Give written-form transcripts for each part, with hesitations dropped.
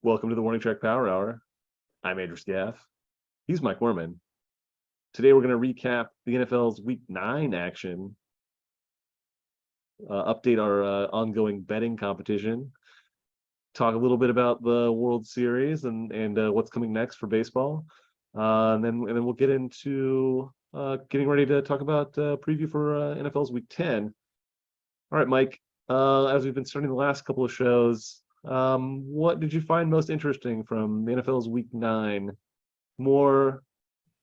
Welcome to the Warning Track Power Hour. I'm Andrew Scaff. He's Mike Werman. Today we're going to recap the NFL's Week 9 action, update our ongoing betting competition, talk a little bit about the World Series and what's coming next for baseball, and then we'll get into getting ready to talk about preview for NFL's Week 10. All right, Mike. As we've been starting the last couple of shows, what did you find most interesting from the NFL's Week 9? More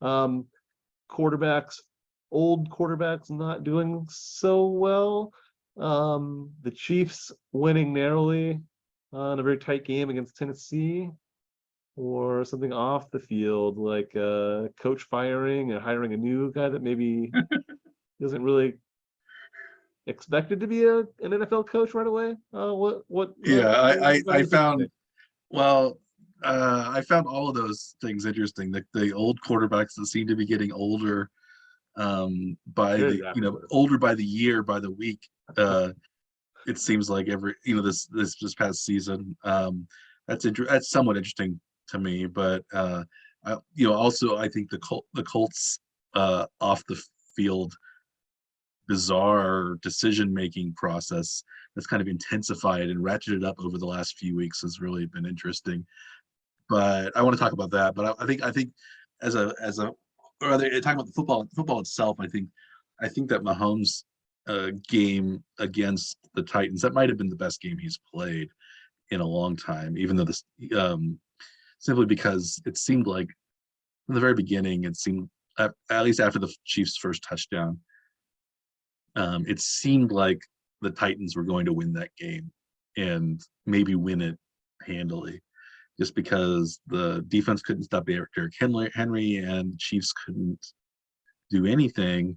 quarterbacks, old quarterbacks not doing so well. The Chiefs winning narrowly in a very tight game against Tennessee, or something off the field like coach firing and hiring a new guy that maybe isn't really expected to be an NFL coach right away. I found I found all of those things interesting. The old quarterbacks that seem to be getting older older by the year, by the week. It seems like every this past season. That's somewhat interesting to me, but also I think the Colts off the field bizarre decision-making process that's kind of intensified and ratcheted up over the last few weeks has really been interesting. But I want to talk about that. But I think as a or rather talking about the football itself, I think that Mahomes game against the Titans, that might have been the best game he's played in a long time, even though this simply because it seemed like from the very beginning, it seemed at least after the Chiefs' first touchdown, it seemed like the Titans were going to win that game and maybe win it handily, just because the defense couldn't stop Derrick Henry and Chiefs couldn't do anything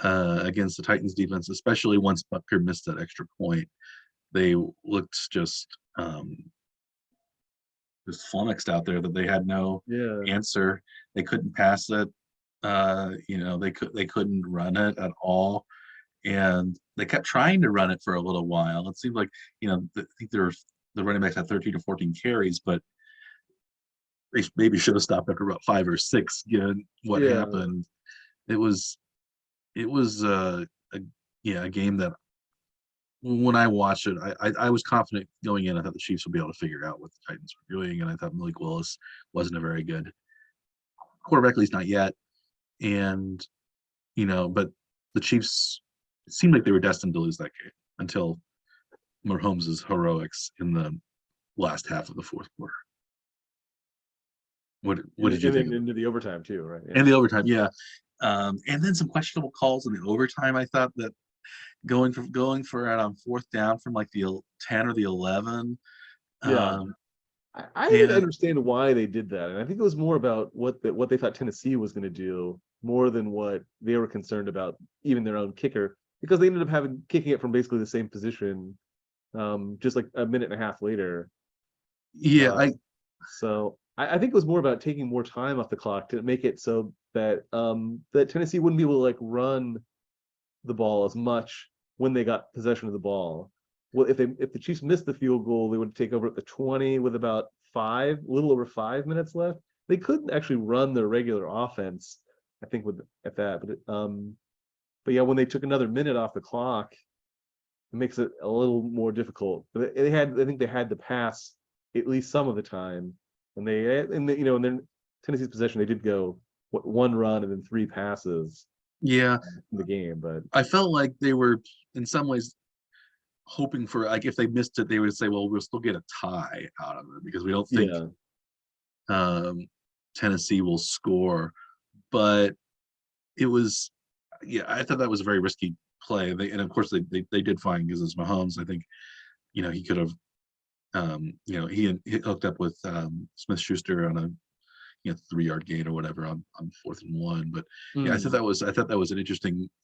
against the Titans defense, especially once Butker missed that extra point. They looked just flummoxed out there that they had no answer. They couldn't pass it. They couldn't run it at all. And they kept trying to run it for a little while. It seemed like, I think the running backs had 13 to 14 carries, but they maybe should have stopped after about 5 or 6, given what happened. It was a game that when I watched it, I was confident going in. I thought the Chiefs would be able to figure out what the Titans were doing, and I thought Malik Willis wasn't a very good quarterback, at least not yet. And but the Chiefs, it seemed like they were destined to lose that game until Mahomes' heroics in the last half of the fourth quarter. What did you think? Into the overtime too, right? And the overtime, and then some questionable calls in the overtime. I thought that going for it on fourth down from like the 10 or the 11. I didn't understand why they did that, and I think it was more about what they thought Tennessee was going to do more than what they were concerned about, even their own kicker, because they ended up kicking it from basically the same position, just like a minute and a half later. So I think it was more about taking more time off the clock to make it so that that Tennessee wouldn't be able to like run the ball as much when they got possession of the ball. Well, if the Chiefs missed the field goal, they would take over at the 20 with about a little over 5 minutes left. They couldn't actually run their regular offense, I think, at that. But yeah, when they took another minute off the clock, it makes it a little more difficult. I think they had to pass at least some of the time, and in their Tennessee's possession, they did go one run and then 3 passes. In the game, but I felt like they were in some ways hoping for, like, if they missed it, they would say, well, we'll still get a tie out of it because we don't think Tennessee will score. But it was, I thought that was a very risky play. And of course they did fine because it's Mahomes. I think, he could have, he hooked up with Smith-Schuster on a 3-yard gain or whatever on 4th and 1. But I thought that was an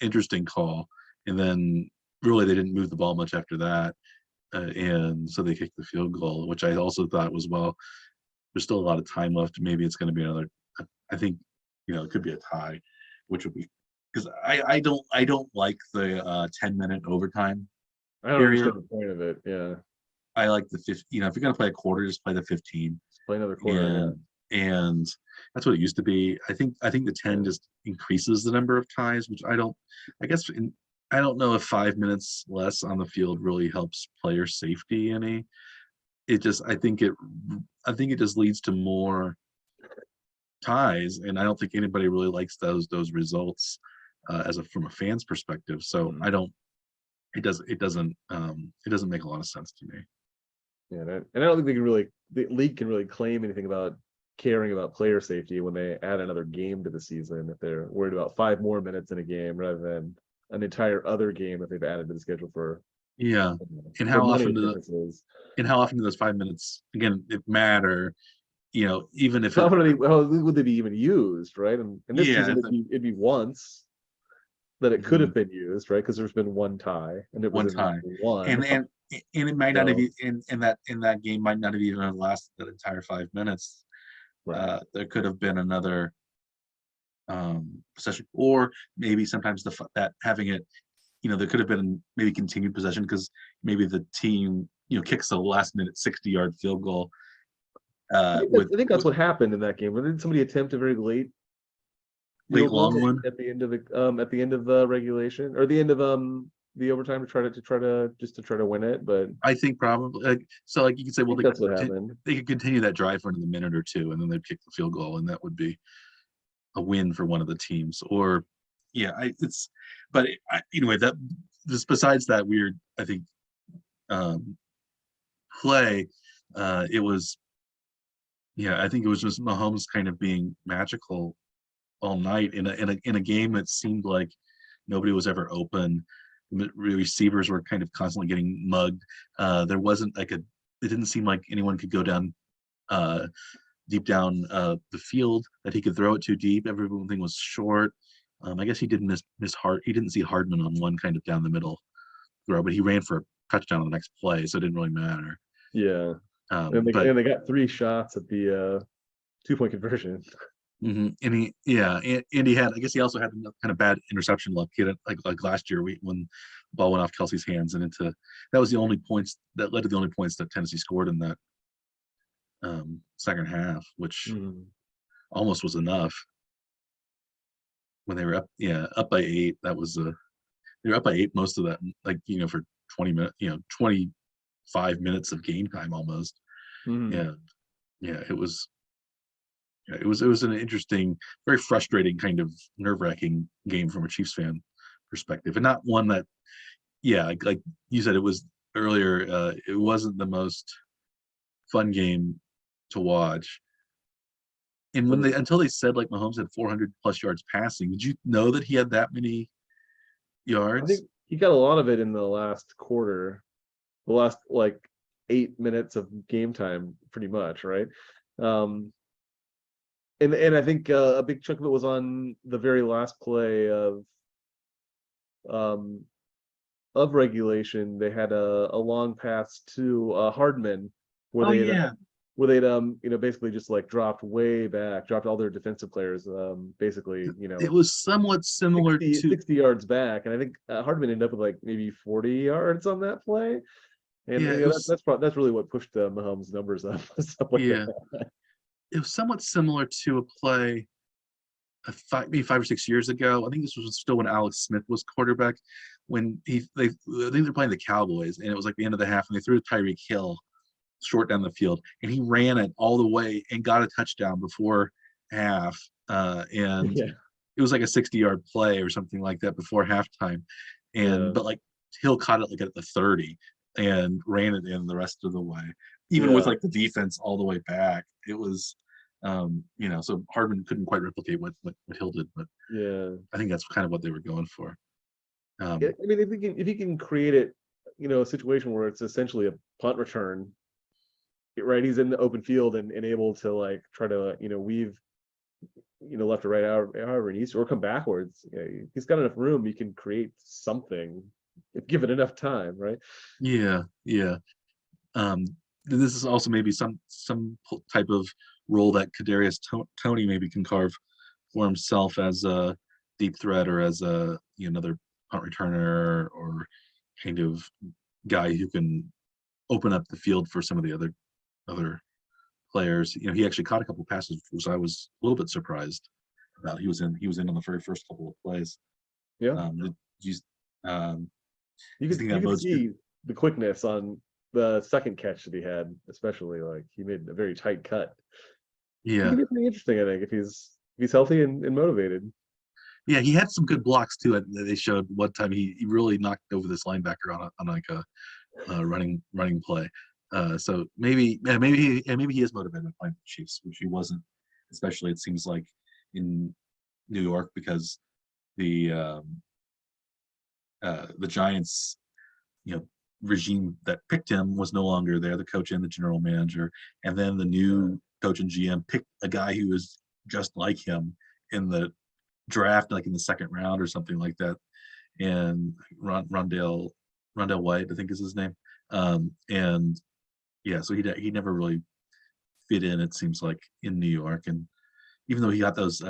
interesting call. And then really they didn't move the ball much after that, and so they kicked the field goal, which I also thought was, well, there's still a lot of time left. Maybe it's going to be another. I think it could be a tie, which would be, because I don't like the 10-minute overtime. I don't understand the point of it. Yeah, I like the 15. If you're going to play a quarter, just play the 15. play another quarter. and that's what it used to be. I think the 10 just increases the number of ties, which I guess I don't know if 5 minutes less on the field really helps player safety any. I think it just leads to more ties, and I don't think anybody really likes those results from a fan's perspective. So Yeah. I don't. It doesn't make a lot of sense to me. Yeah, and I don't think the league can really claim anything about caring about player safety when they add another game to the season, if they're worried about 5 more minutes in a game rather than an entire other game that they've added to the schedule for Yeah, and for how money often purposes. do those 5 minutes again it matter? Even if How would they be even used, right? And in this yeah, season, it'd be once that it could mhm, have been used, right? Because there's been one tie, and it was one in week time, one. and it might not have So in that game might not have even lasted that entire 5 minutes. right, There could have been another possession, or maybe sometimes that having it, there could have been maybe continued possession because maybe the team kicks a last minute 60-yard field goal I think that's with what happened in that game. Didn't somebody attempt a very late late field goal long one. at the end of the regulation or the end of the overtime to try to win it? But I think probably so. Like you could say, I well, think that's what happened. they could continue that drive for another minute or two, and then they'd kick the field goal, and that would be a win for one of the teams. Or yeah, but anyway, that just besides that weird, I think um, play, it was yeah, I think it was just Mahomes kind of being magical all night in a game that seemed like nobody was ever open. The receivers were kind of constantly getting mugged. There wasn't like it didn't seem like anyone could go down uh, deep down the field that he could throw it too deep. Everything was short. I guess he didn't miss Hard. He didn't see Hardman on one kind of down the middle throw, but he ran for a touchdown on the next play, so it didn't really matter. Yeah, and Um, they but and they got 3 shots at the 2-point conversion. and he had, I guess he also had kind of bad interception luck. He had like last year when the ball went off Kelsey's hands and into that was the only points that led to the only points that Tennessee scored in that second half, which Mhm. almost was enough when they were up. Yeah, up by 8. That was they were up by 8 most of that, like for 20 minutes, 25 minutes of game time almost. Mhm. Yeah, yeah, it was. Yeah, it was an interesting, very frustrating, kind of nerve-wracking game from a Chiefs fan perspective, and not one that, yeah, like you said, it was earlier. It wasn't the most fun game to watch. And Mhm. until they said like Mahomes had 400 plus yards passing, did you know that he had that many I yards? think he got a lot of it in the last quarter, the last like 8 minutes of game time, pretty much, right? Um, and I think a big chunk of it was on the very last play um of regulation. They had a long pass to Hardman where Oh they'd yeah, basically just like dropped way back, dropped all their defensive players basically it was somewhat similar 60 to 60 yards back, and I think Hardman ended up with like maybe 40 yards on that play. And yeah, it was that's really what pushed Mahomes' numbers up, stuff like yeah, that. it was somewhat similar to a play maybe 5 or 6 years ago. I think this was still when Alex Smith was quarterback. When I think they're playing the Cowboys, and it was like the end of the half, and they threw Tyreek Hill short down the field, and he ran it all the way and got a touchdown before half. And Yeah, it was like a 60-yard play or something like that before halftime. And yeah, but like Hill caught it like at the 30 and ran it in the rest of the way, even with yeah, like the defense all the way back. It was so Hardman couldn't quite replicate what Hill did, but yeah. I think that's kind of what they were going for. Yeah, Um, I mean, if he can create it, a situation where it's essentially a punt return, right? He's in the open field and able to like try to weave left or right, however he needs to, or come backwards. He's got enough room. He can create something if given enough time, right? yeah, yeah. Um, this is also maybe some type of role that Kadarius Tony maybe can carve for himself as a deep threat or as a another punt returner or kind of guy who can open up the field for some of the other players. You know, he actually caught a couple passes, which I was a little bit surprised about. He was in on the very first couple of plays. Yeah, He's um, you he's could thinking you that could most. see the quickness on the second catch that he had, especially like he made a very tight cut. He Yeah, can be pretty interesting, I think, if he's healthy and motivated. yeah, he had some good blocks too. They showed one time he really knocked over this linebacker on like a running play. So maybe he is motivated by playing the Chiefs, which he wasn't. Especially it seems like in New York, because the Giants, you know, regime that picked him was no longer there. The coach and the general manager, and then the new coach and GM picked a guy who was just like him in the draft, like in the second round or something like that. And Rondell White, I think is his name. And yeah, so he never really fit in. It seems like in New York, and even though he got those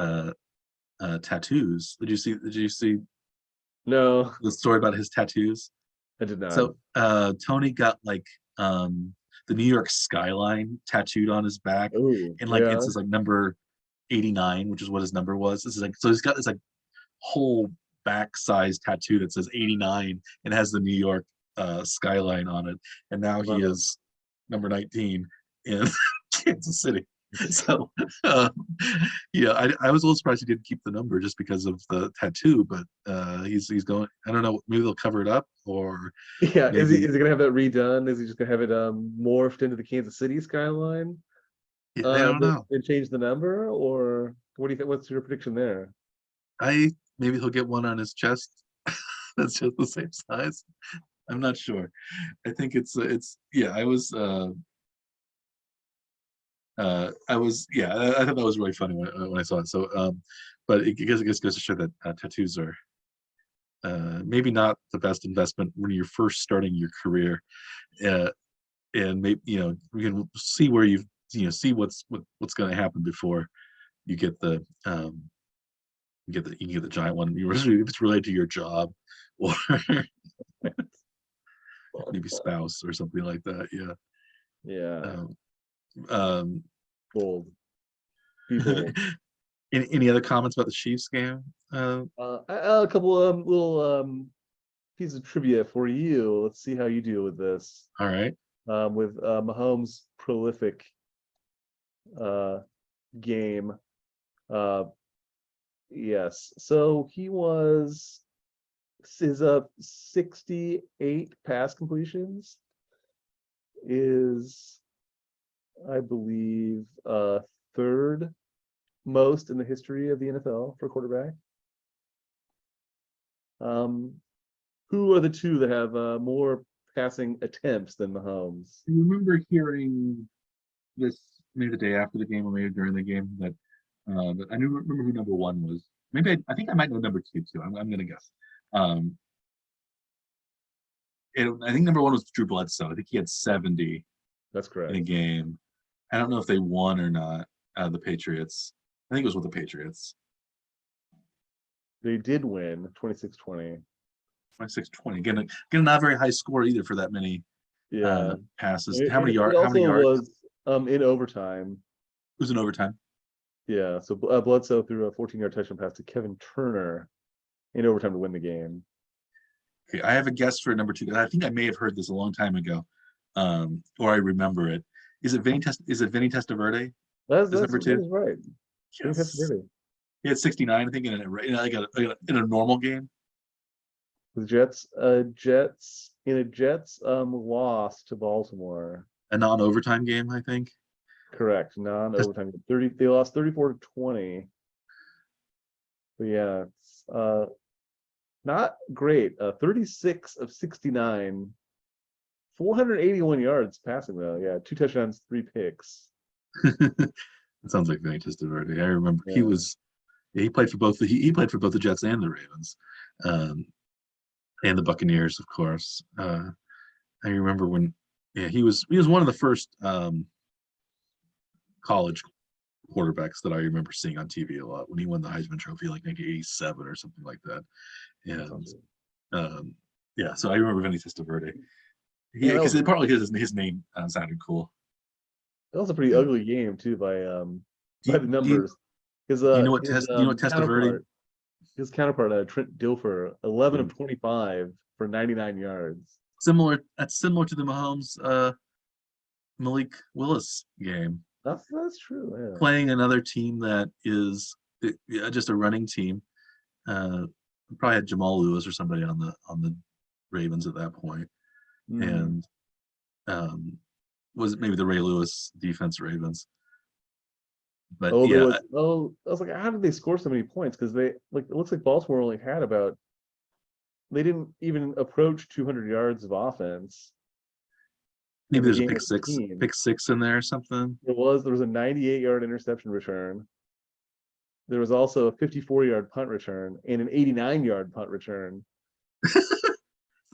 tattoos, did you see No, the story about his tattoos? I did not. So Tony got like the New York skyline tattooed on his back, Oh, and like it yeah. says like number 89, which is what his number was. This is like, so he's got this like whole back size tattoo that says 89 and has the New York skyline on it, and now he Wow. is number 19 in Kansas City. So uh, yeah, I was a little surprised he didn't keep the number just because of the tattoo, but he's going. I don't know. Maybe they'll cover it up, or Yeah, maybe is he gonna have that redone? Is he just gonna have it morphed into the Kansas City skyline? I don't know. And change the number, or what do you think? What's your prediction there? I Maybe he'll get one on his chest that's just the same size. I'm not sure. I think it's yeah. I thought that was really funny when I saw it. So but it goes to show that tattoos are maybe not the best investment when you're first starting your career. Uh, and maybe, you know, we can see where see what's going to happen before you get the you can get the giant one. If it's related to your job, or maybe spouse or something like that. Yeah. Yeah, Um, um, bold. Be bold. any other comments about the Chiefs game? A couple little pieces of trivia for you. Let's see how you deal with this. All right. With Mahomes' prolific uh game. Uh, yes. So he was his 68 pass completions is, I believe, third most in the history of the NFL for quarterback. Um, who are the two that have more passing attempts than Mahomes? I remember hearing this maybe the day after the game or maybe during the game that but I remember who number one was. Maybe I think I might know number two too. I'm gonna guess. Um, I think number one was Drew Bledsoe. I think he had 70 That's in a correct. game. I don't know if they won or not. The Patriots. I think it was with the Patriots. They did win 26-20. 26-20. Again, not a very high score either for that many Yeah. passes. It How many also yards? was in overtime. It was in overtime. Yeah. So Bledsoe threw a 14-yard touchdown pass to Kevin Turner in overtime to win the game. Okay, I have a guess for number two. I think I may have heard this a long time ago, or I remember it. Is it Vinny Testaverde? Is number That two? is right. Vinny Yes. Testaverde. He had 69, I think, in a normal game. The Jets loss to Baltimore. A non-overtime game, I think. Correct. Non-overtime. They lost 34-20. But yeah, it's not great. 36 of 69. 481 yards passing though. Yeah, 2 touchdowns, 3 picks. It sounds like Vinny Testaverde. I remember Yeah. he played for both he played for both the Jets and the Ravens, um, and the Buccaneers, of course. I remember when he was one of the first college quarterbacks that I remember seeing on TV a lot when he won the Heisman Trophy, like 1987 or something like that. And yeah, so I remember Vinny Testaverde. Yeah, that Because was partly because his name sounded cool. That was a pretty Yeah. ugly game too Do by you, the do you, numbers. His do you know what his test? Do you know what Testaverde? counterpart Trent Dilfer, 11 of Mm, 25 for 99 yards. Similar. That's similar to the Mahomes Malik Willis game. That's true. Playing another team that is yeah, just a running team. Uh, Probably had Jamal Lewis or somebody on the Ravens at that point, Yeah. and um, was it maybe the Ray Lewis defense Ravens? But Oh, there yeah, was. Oh, I was like, how did they score so many points? Because they like it looks like Baltimore only had about. They didn't even approach 200 yards of offense in maybe the there's a game as a team. pick six in there or something. There was a 98-yard interception return. There was also a 54-yard punt return and an 89-yard punt return.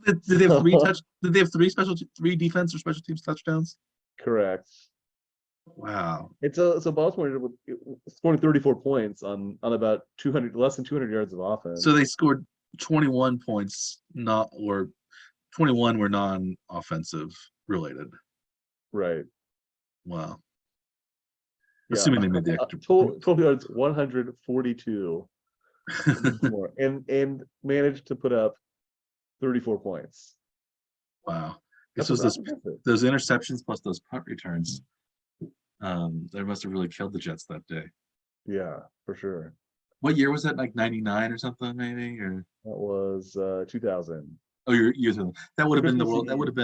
Did they have So, Did they have three defense or special teams touchdowns? correct. Wow. So Baltimore scoring 34 points on about 200 less than 200 yards of So offense. they scored 21 points, not or 21 were non-offensive related. Right. Wow. Yeah. Assuming they made the extra. Total yards 142 more and managed to put up 34 points. Wow. This That's was impressive. those interceptions plus those punt returns. They must have really killed the Jets that day. Yeah, for sure. What year was that? Like 99 or something, maybe? Or That was 2000. oh, you're that would have been the Christmas world. Eve That would have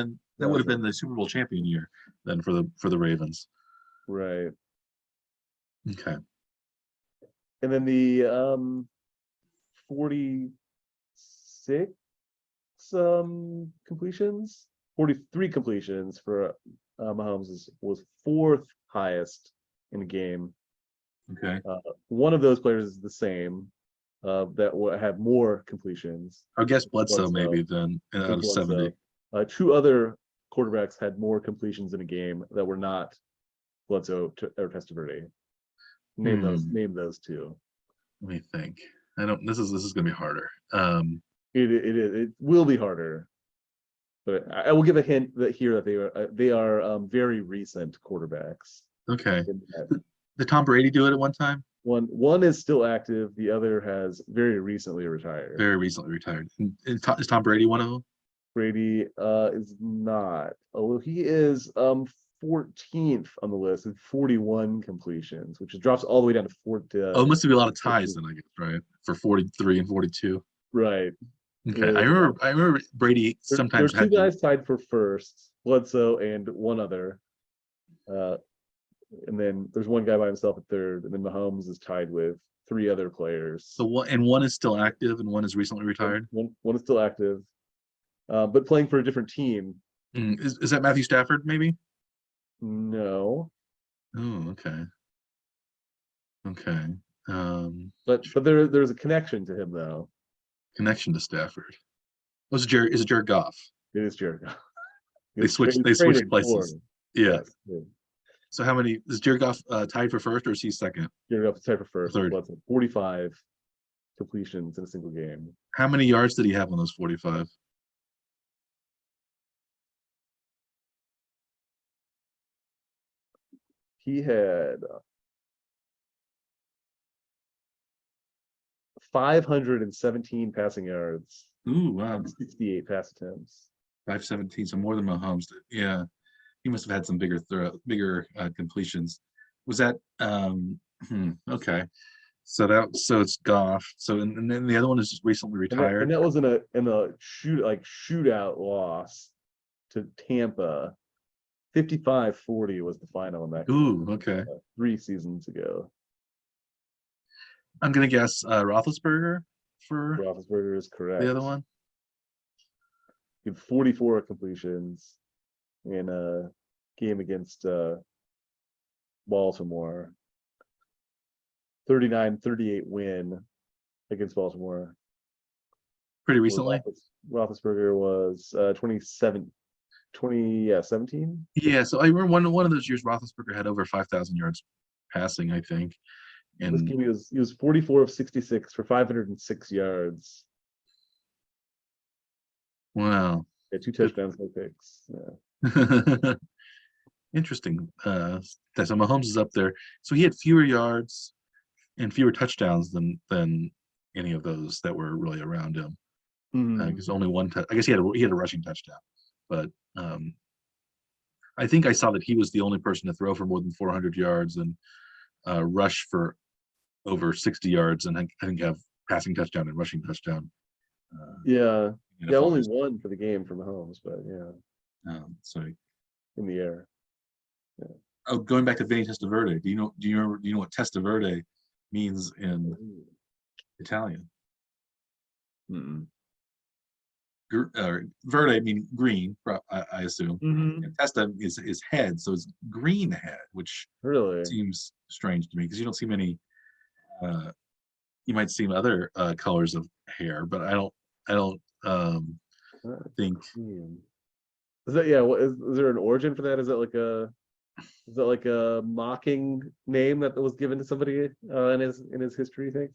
2000. been the Super Bowl champion year then for the Ravens. Right. Okay. And then the 46 completions, 43 completions for Mahomes was fourth highest in the game. Okay. One of those players is the same that have more completions. I guess Bledsoe Bledsoe. maybe then out of 70. Two other quarterbacks had more completions in a game that were not Bledsoe or Testaverde. Name those two. Let me think. I don't. This is gonna be harder. It will be harder, but I will give a hint that they are very recent quarterbacks. Okay. Did Tom Brady do it at one time? One is still active. The other has very recently retired. Very recently retired. Is Tom Brady one of them? Brady is not, although he is 14th on the list with 41 completions, which drops all the way down to 40. Oh, it must be a lot of ties then, I guess, right? For 43 and 42. Right. Okay. I remember Brady There sometimes are two had to. guys tied for first, Bledsoe and one other. And then there's one guy by himself at third, and then Mahomes is tied with three other players. So one is still active and one is recently retired. One is still active, but playing for a different team. Is that Matthew Stafford maybe? No. Oh, okay. Okay. But there's a connection to him though. Connection to Stafford. Was it Jared? Is it Jared Goff? It is Jared Goff. They switched places. Yeah. Yes. So how many is Jared Goff tied for first or is he second? Jared Goff is tied for first. Third. 45 completions in a single game. How many yards did he have on those 45? He had 517 passing yards. Ooh, wow. 68 pass attempts. 517, so more than Mahomes did. Yeah. He must have had some bigger completions. Was that okay. So it's Goff. So and then the other one is just recently retired. And that was in a shootout loss to Tampa. 55-40 was the final in that game. Ooh, okay. 3 seasons ago. I'm gonna guess Roethlisberger for Roethlisberger is correct. the other one. He had 44 completions in a game against Baltimore. 39-38 win against Baltimore. Pretty recently. Roethlisberger was 2017. Yeah, so I remember one of those years Roethlisberger had over 5,000 yards passing, I think. And this game he was 44 of 66 for 506 yards. Wow. Yeah, 2 touchdowns, no picks. Yeah. interesting. That so Mahomes is up there. So he had fewer yards and fewer touchdowns than any of those that were really around him. Because only one. I guess he had a rushing touchdown, but I think I saw that he was the only person to throw for more than 400 yards and rush for over 60 yards, and I think have passing touchdown and rushing touchdown. Yeah, NFL only history. one for the game from Mahomes, but yeah, So in the air. oh, going back to Vinny Testaverde, do you know what Testaverde means in Italian? Mm-mm. Verde meaning green, I assume. Mm-hmm. And Testa is head, so it's green head, which Really? seems strange to me because you don't see many. You might see other colors of hair, but I don't think. Is that is there an origin for that? Is that like a mocking name that was given to somebody in his history, you think?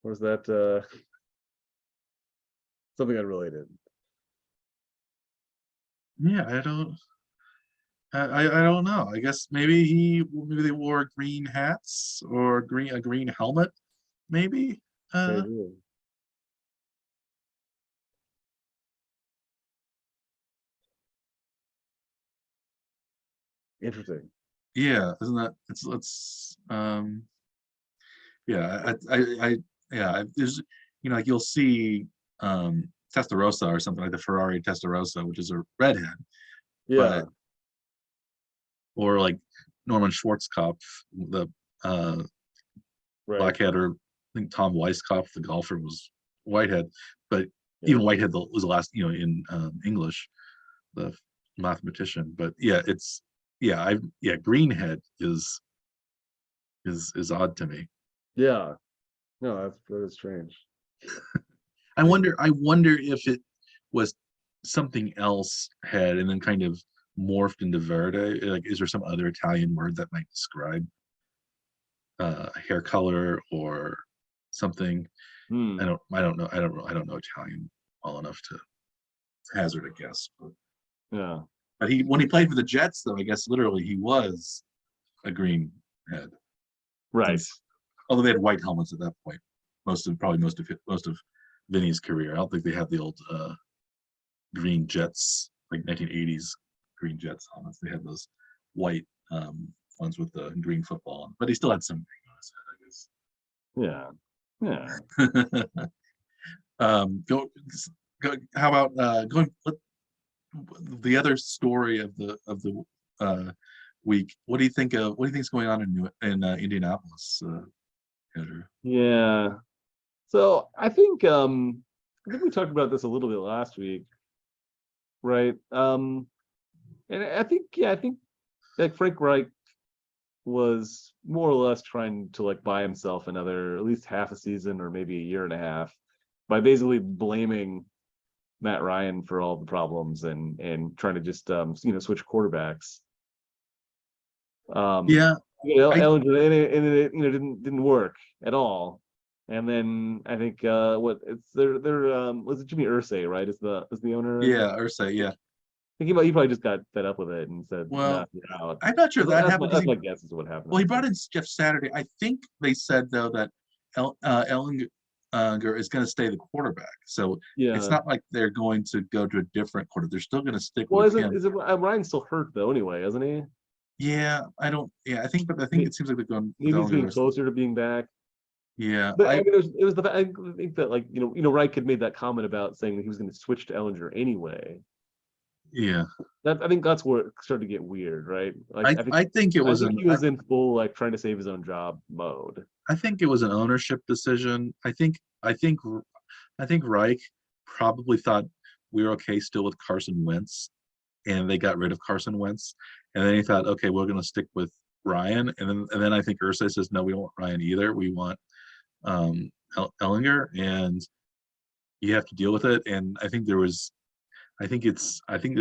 Or is that something unrelated? Yeah, I don't know. I guess maybe they wore green hats or a green helmet, maybe. Maybe. Interesting. Yeah, isn't that it's yeah, there's like you'll see Testarossa or something like the Ferrari Testarossa, which is a redhead, Yeah, but or like Norman Schwarzkopf, the uh right. blackhead, or I think Tom Weiskopf, the golfer, was whitehead, but Yeah. even whitehead was the last, in English, the mathematician. But yeah, greenhead is odd to me. Yeah. No, that is strange. I wonder if it was something else head and then kind of morphed into verde. Like, is there some other Italian word that might describe hair color or something? I Hmm. don't know. I don't know Italian well enough to hazard a guess. Yeah. But when he played for the Jets, though, I guess literally he was a green head. Right. Since, although they had white helmets at that point, most of Vinny's career. I don't think they had the old green Jets, like 1980s green Jets helmets. They had those white ones with the green football on, but he still had some green Yeah. Yeah. on his head, I guess. Go, how about going the other story of the week? What do you think is going on in Indianapolis, Andrew? Yeah. So I think we talked about this a little bit last week, right? And I think like Frank Reich was more or less trying to like buy himself another at least half a season or maybe a year and a half by basically blaming Matt Ryan for all the problems and trying to just switch quarterbacks. Um, Yeah, I Ellinger, and it didn't work at all. And then I think what it's they're was it Jimmy Irsay, right? Is the owner? yeah, Ursay, yeah. I think he probably just got fed up with it and said, "Nah, Well, you're out." I'm not sure that happened because That's my guess is what well, he happened. brought in Jeff Saturday. I think they said though that Ellinger is going to stay the quarterback, so it's Yeah. not like they're going to go to a different quarter. They're still going to stick Well, with him. is it Ryan's still hurt though anyway, isn't he? Yeah, I don't. Yeah, I think He- it seems like they're going with Maybe he's getting Ellinger. closer to being back. Yeah, But I mean, it was the I think that like Reich had made that comment about saying that he was going to switch to Ellinger anyway. yeah. That I think that's where it started to get weird, right? Like I think it I was think he was in full like trying to save his own job mode. I think it was an ownership decision. I think Reich probably thought we were okay still with Carson Wentz, and they got rid of Carson Wentz, and then he thought, okay, we're going to stick with Ryan, and then I think Ursay says, no, we don't want Ryan either. We want Ellinger, and you have to deal with it. And I think this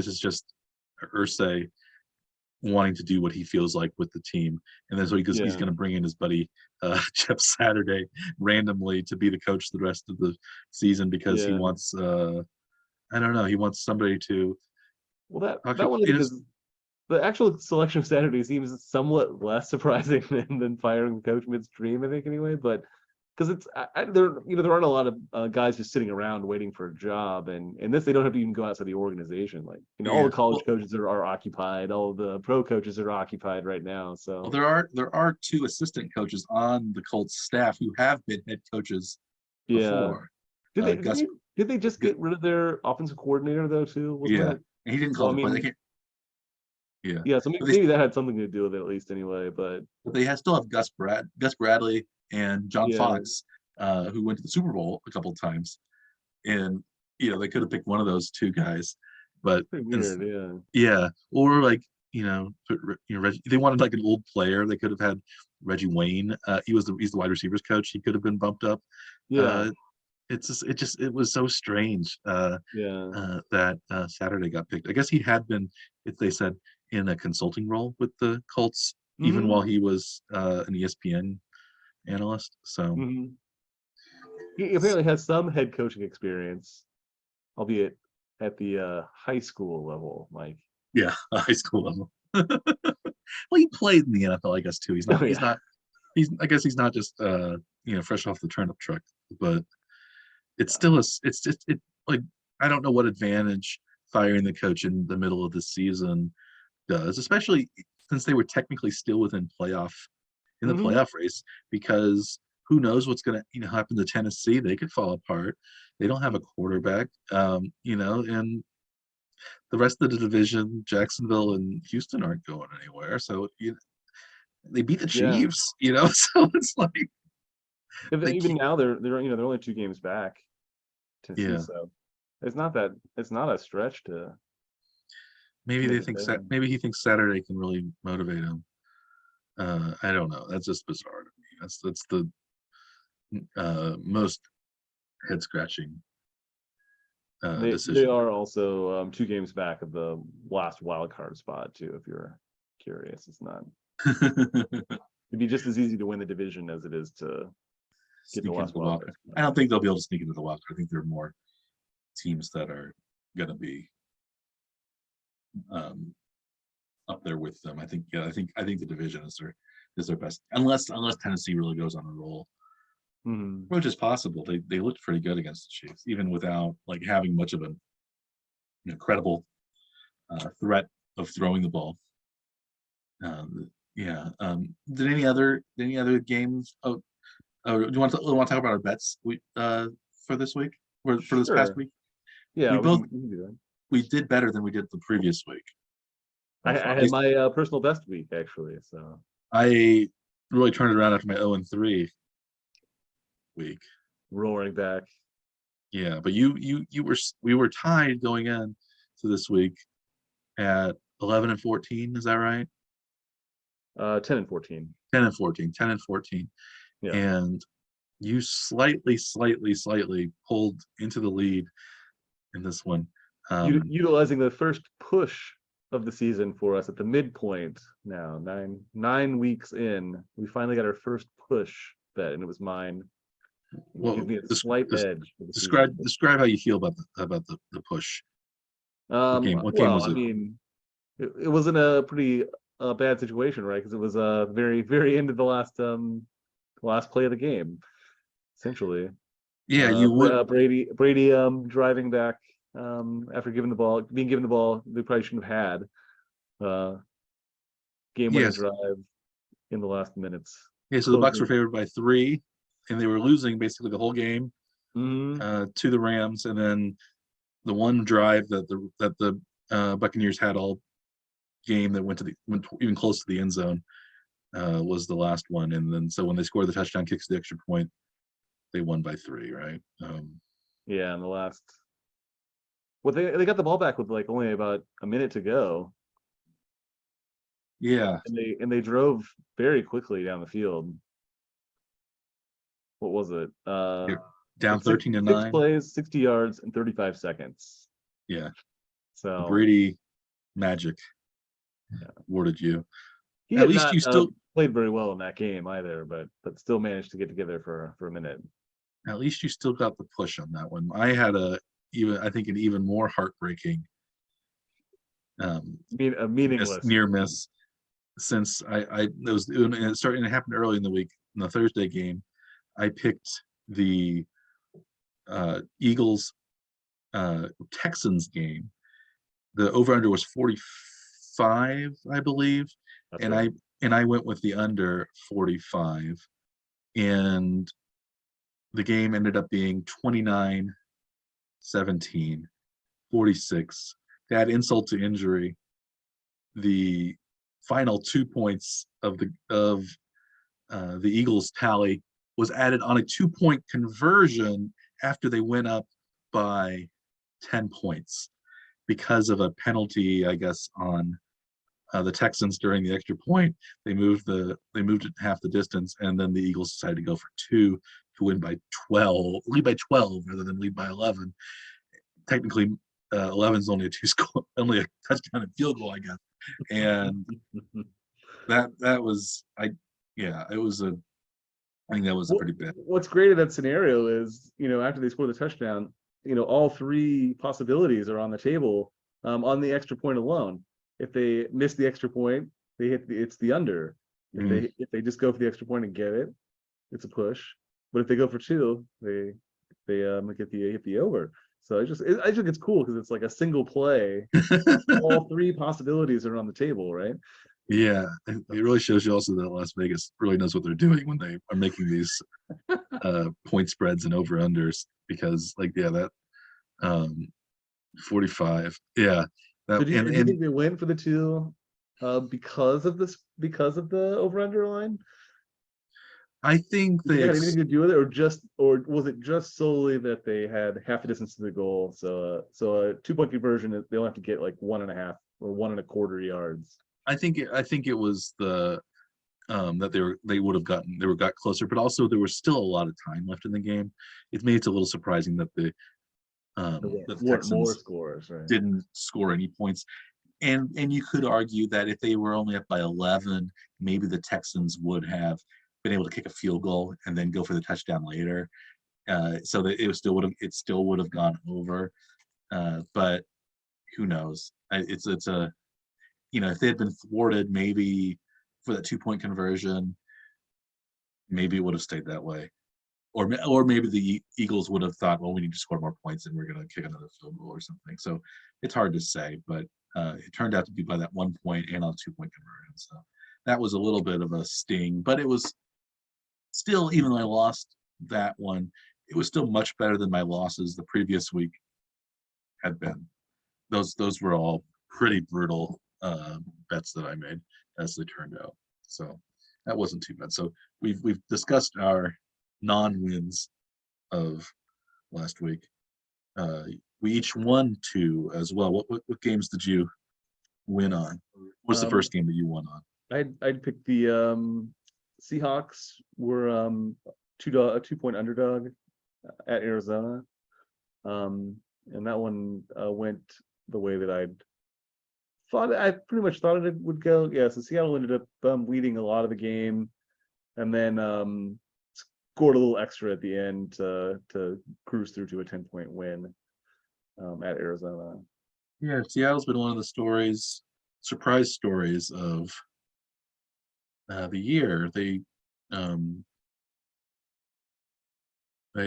is just Ursay wanting to do what he feels like with the team, and then so he's Yeah, going to bring in his buddy Jeff Saturday randomly to be the coach the rest of the season because he yeah. wants I don't know, he wants somebody to Well, talk that to one I think is the actual selection of Saturday seems somewhat less surprising than firing the coach midstream, I think, anyway. But because there aren't a lot of guys just sitting around waiting for a job, and this they don't have to even go outside the organization. Like all Yeah. the college Well, coaches are occupied, all the pro coaches are occupied right now. well, So there are two assistant coaches on the Colts staff who have been head coaches yeah, before. did they Gus, did they just get rid of their offensive coordinator though too? Wasn't yeah, that? and he didn't So call I the play. They mean, can't, yeah, yeah, so but maybe that had something to do with it at least anyway. But still have Gus Bradley and John yeah, Fox, who went to the Super Bowl a couple of times, and they could have picked one of those two guys, but pretty weird. Yeah, yeah, or like they wanted like an old player. They could have had Reggie Wayne. He's the wide receivers coach. He could have been bumped up. yeah, Uh, it was so strange yeah. that Saturday got picked. I guess he had been, if they said, in a consulting role with the Colts even Hmm. while he was an ESPN analyst. So Hmm. He apparently has some head coaching experience, albeit at the high school level, Mike. yeah, high school level. Well, he played in the NFL, I guess too. He's not. Oh He's yeah, not. I guess he's not just fresh off the turnip truck, but it's still it's just like I don't know what advantage firing the coach in the middle of the season does, especially since they were technically still within the hmm, playoff race, because who knows what's going to happen to Tennessee. They could fall apart. They don't have a quarterback, and the rest of the division, Jacksonville and Houston aren't going anywhere. So they beat the yeah. Chiefs, so it's like they Even keep, now they're only 2 games back, Tennessee. yeah. So it's not a stretch to Maybe make it there. maybe he thinks Saturday can really motivate him. I don't know. That's just bizarre to me. That's the most head scratching They decision. are also 2 games back of the last wild card spot too. If you're curious, it'd be just as easy to win the division as it is to get the Sneak into last the wild wild card card. spot. I don't think they'll be able to sneak into the wild card. I think there are more teams that are going to be um, up there with them. I think, yeah, I think the division is their best, unless Tennessee really goes on a roll, Hmm. which is possible. They looked pretty good against the Chiefs, even without like having much of a credible threat of throwing the ball. Yeah. Did any other games? Do you want to talk about our bets for this week or for this past Sure. week? Yeah, We both we can do that. we did better than we did the previous week by I far. At had least my personal best week actually. So I really turned it around after my 0-3 week. roaring back. Yeah, but we were tied going in to this week at 11-14. Is that right? 10-14. 10-14. 10-14. Yeah. And you slightly pulled into the lead in this one. Utilizing the first push of the season for us at the midpoint now, nine weeks in, we finally got our first push bet, and it was mine. It gives Well, me a slight edge for the season. describe how you feel about the push. What game Well, was I it? mean, it was in a pretty bad situation, right? Because it was very very end of the last play of the game, essentially. Yeah, you would. Brady driving back after being given the ball they probably shouldn't have had. Game winning Yes. drive in the last minutes. Yeah, so the Bucks were Closing. favored by 3, and they were losing basically the whole game Hmm. to the Rams, and then the one drive that the Buccaneers had all game that went even close to the end zone was the last one, and then so when they scored the touchdown kicks the extra point, they won by 3, right? Yeah, in the last. Well, they got the ball back with like only about a minute to go, Yeah, and they drove very quickly down the field. What was it? you're down Six 13 to six 9. plays, 60 yards, and 35 seconds. Yeah, the So Brady magic yeah. awarded you. He At had least not you still played very well in that game either, but still managed to get together for a minute. at least you still got the push on that one. I had I think an even more heartbreaking A meaningless. near miss. Since it happened early in the week in the Thursday game. I picked the Eagles Texans game. The over under was 45, I believe, That's and right. I went with the under 45, and the game ended up being 29-17, 46. To add insult to injury, the final 2 points of the Eagles tally was added on a 2-point conversion after they went up by 10 points because of a penalty, I guess, on the Texans during the extra point. They moved it half the distance, and then the Eagles decided to go for 2 to lead by 12 rather than lead by 11. Technically, 11 is only only a touchdown and field goal, I guess. And that was I think that was a pretty bad. What's great in that scenario is, after they score the touchdown, all three possibilities are on the table on the extra point alone. If they miss the extra point, it's the under. If they just go for the extra point and get it, it's a push. But if they go for 2, they hit the over. So I think it's cool because it's like a single play. All three possibilities are on the table, right? Yeah, it really shows you also that Las Vegas really knows what they're doing when they are making these point spreads and over unders, because that 45, yeah. So do you think they went for the 2 because of the over under line? I think Did it have anything to do with it, or was it just solely that they had half the distance to the goal? So a 2-point conversion, they only have to get like 1.5 or 1.25 yards. I think it was the that they got closer, but also there was still a lot of time left in the game. It made it a little surprising that the Texans more scores, right? didn't score any points. And you could argue that if they were only up by 11, maybe the Texans would have been able to kick a field goal and then go for the touchdown later, so that it still would have gone over. But who knows? It's a if they had been thwarted, maybe for that 2-point conversion, maybe it would have stayed that way, or maybe the Eagles would have thought, well, we need to score more points and we're going to kick another field goal or something. So it's hard to say, but it turned out to be by that 1 point and on a 2-point conversion. So that was a little bit of a sting, but it was still, even though I lost that one, it was still much better than my losses the previous week had been. Those were all pretty brutal bets that I made as they turned out. So that wasn't too bad. So we've discussed our non-wins of last week. We each won 2 as well. What games did you win on? What's the first game that you won on? I'd pick the Seahawks were a 2-point underdog at Arizona, and that one went the way that I pretty much thought it would go. Yeah, so Seattle ended up leading a lot of the game, and then scored a little extra at the end to cruise through to a 10-point win at Arizona. Yeah, Seattle's been one of the surprise stories of the year. They've I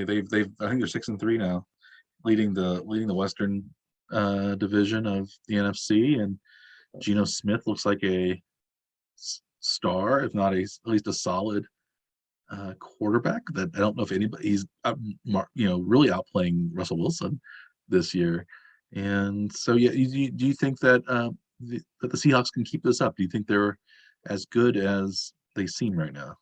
think they're 6-3 now, leading the Western division of the NFC, and Geno Smith looks like a star, if not at least a solid quarterback. That I don't know if he's really outplaying Russell Wilson this year. And so, yeah, do you think that that the Seahawks can keep this up? Do you think they're as good as they seem right now?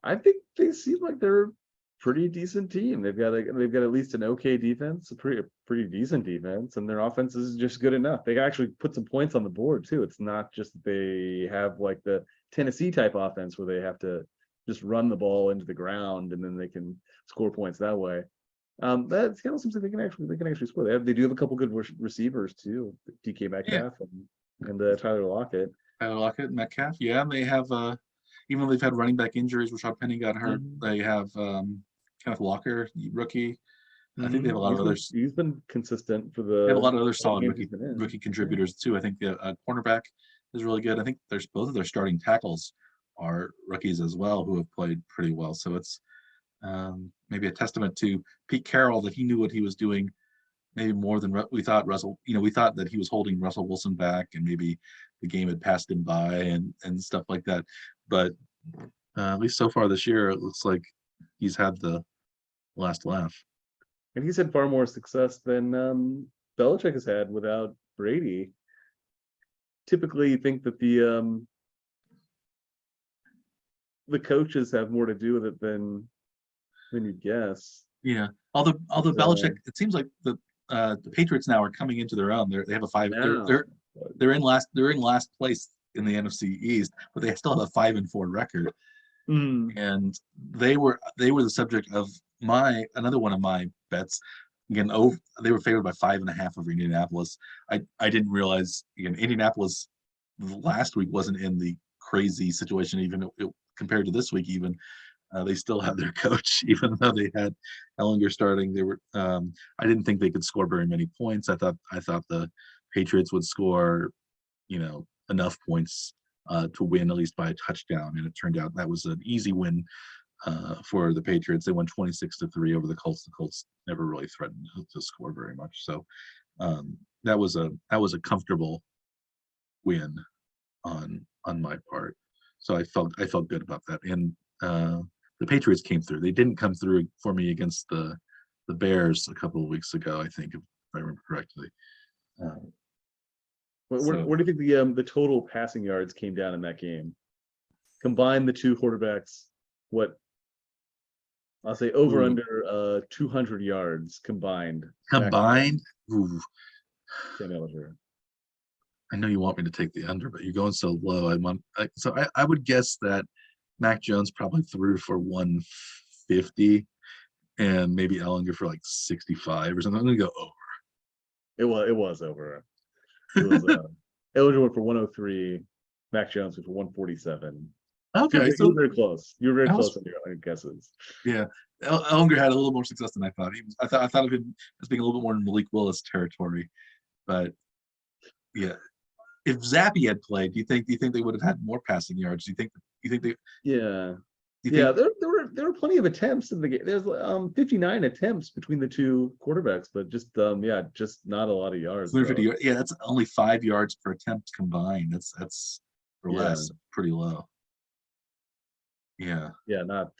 I think they seem like they're a pretty decent team. They've got at least an okay defense, a pretty decent defense, and their offense is just good enough. They actually put some points on the board too. It's not just that they have like the Tennessee type offense where they have to just run the ball into the ground and then they can score points that way. That Seattle seems like they can actually score. They do have a couple good receivers too, DK Metcalf and Tyler Lockett. Metcalf, yeah, and they have even though they've had running back injuries, Rashad Penny got hurt. They have Kenneth Walker, rookie, I think they have a lot of others. He's been consistent for They have a the lot of other all the solid games he's been in. rookie contributors too. I think the cornerback is really good. I think there's both of their starting tackles are rookies as well who have played pretty well. So it's maybe a testament to Pete Carroll that he knew what he was doing, maybe more than we thought. We thought that he was holding Russell Wilson back, and maybe the game had passed him by and stuff like that. But at least so far this year, it looks like he's had the last laugh. And he's had far more success than Belichick has had without Brady. Typically, you think that the coaches have more to do with it than you guess. Yeah, although Belichick, it seems like the Patriots now are coming into their own. They have a five. Now, They're in last place in the NFC East, but they still have a 5-4 record. And they were the subject of another one of my bets. Again, they were favored by 5.5 over Indianapolis. I didn't realize Indianapolis last week wasn't in the crazy situation even compared to this week. Even they still had their coach, even though they had Ellinger starting. They were I didn't think they could score very many points. I thought the Patriots would score enough points to win at least by a touchdown, and it turned out that was an easy win for the Patriots. They won 26-3 over the Colts. The Colts never really threatened to score very much, so that was a comfortable win on my part. So I felt good about that, and the Patriots came through. They didn't come through for me against the Bears a couple of weeks ago, I think, if I remember correctly. Where do you think the total passing yards came down in that game? Combine the two quarterbacks, what I'll say under 200 yards combined. Combined? Ooh. Sam Ellinger. I know you want me to take the under, but you're going so low. I would guess that Mac Jones probably threw for 150 and maybe Ellinger for like 65 or something. I'm gonna go over. It was over. It was Ellinger went for 103, Mac Jones went for 147. Okay, so you were very close. You were very close on your guesses. Yeah, Ellinger had a little more success than I thought. I thought of him as being a little bit more in Malik Willis territory, but yeah. If Zappy had played, do you think they would have had more passing yards? Do you think they? Yeah. There were plenty of attempts in the game. There's 59 attempts between the two quarterbacks, but just just not a lot of yards. Yeah, that's only 5 yards per attempt combined. That's or less, pretty low. Yeah. Yeah, not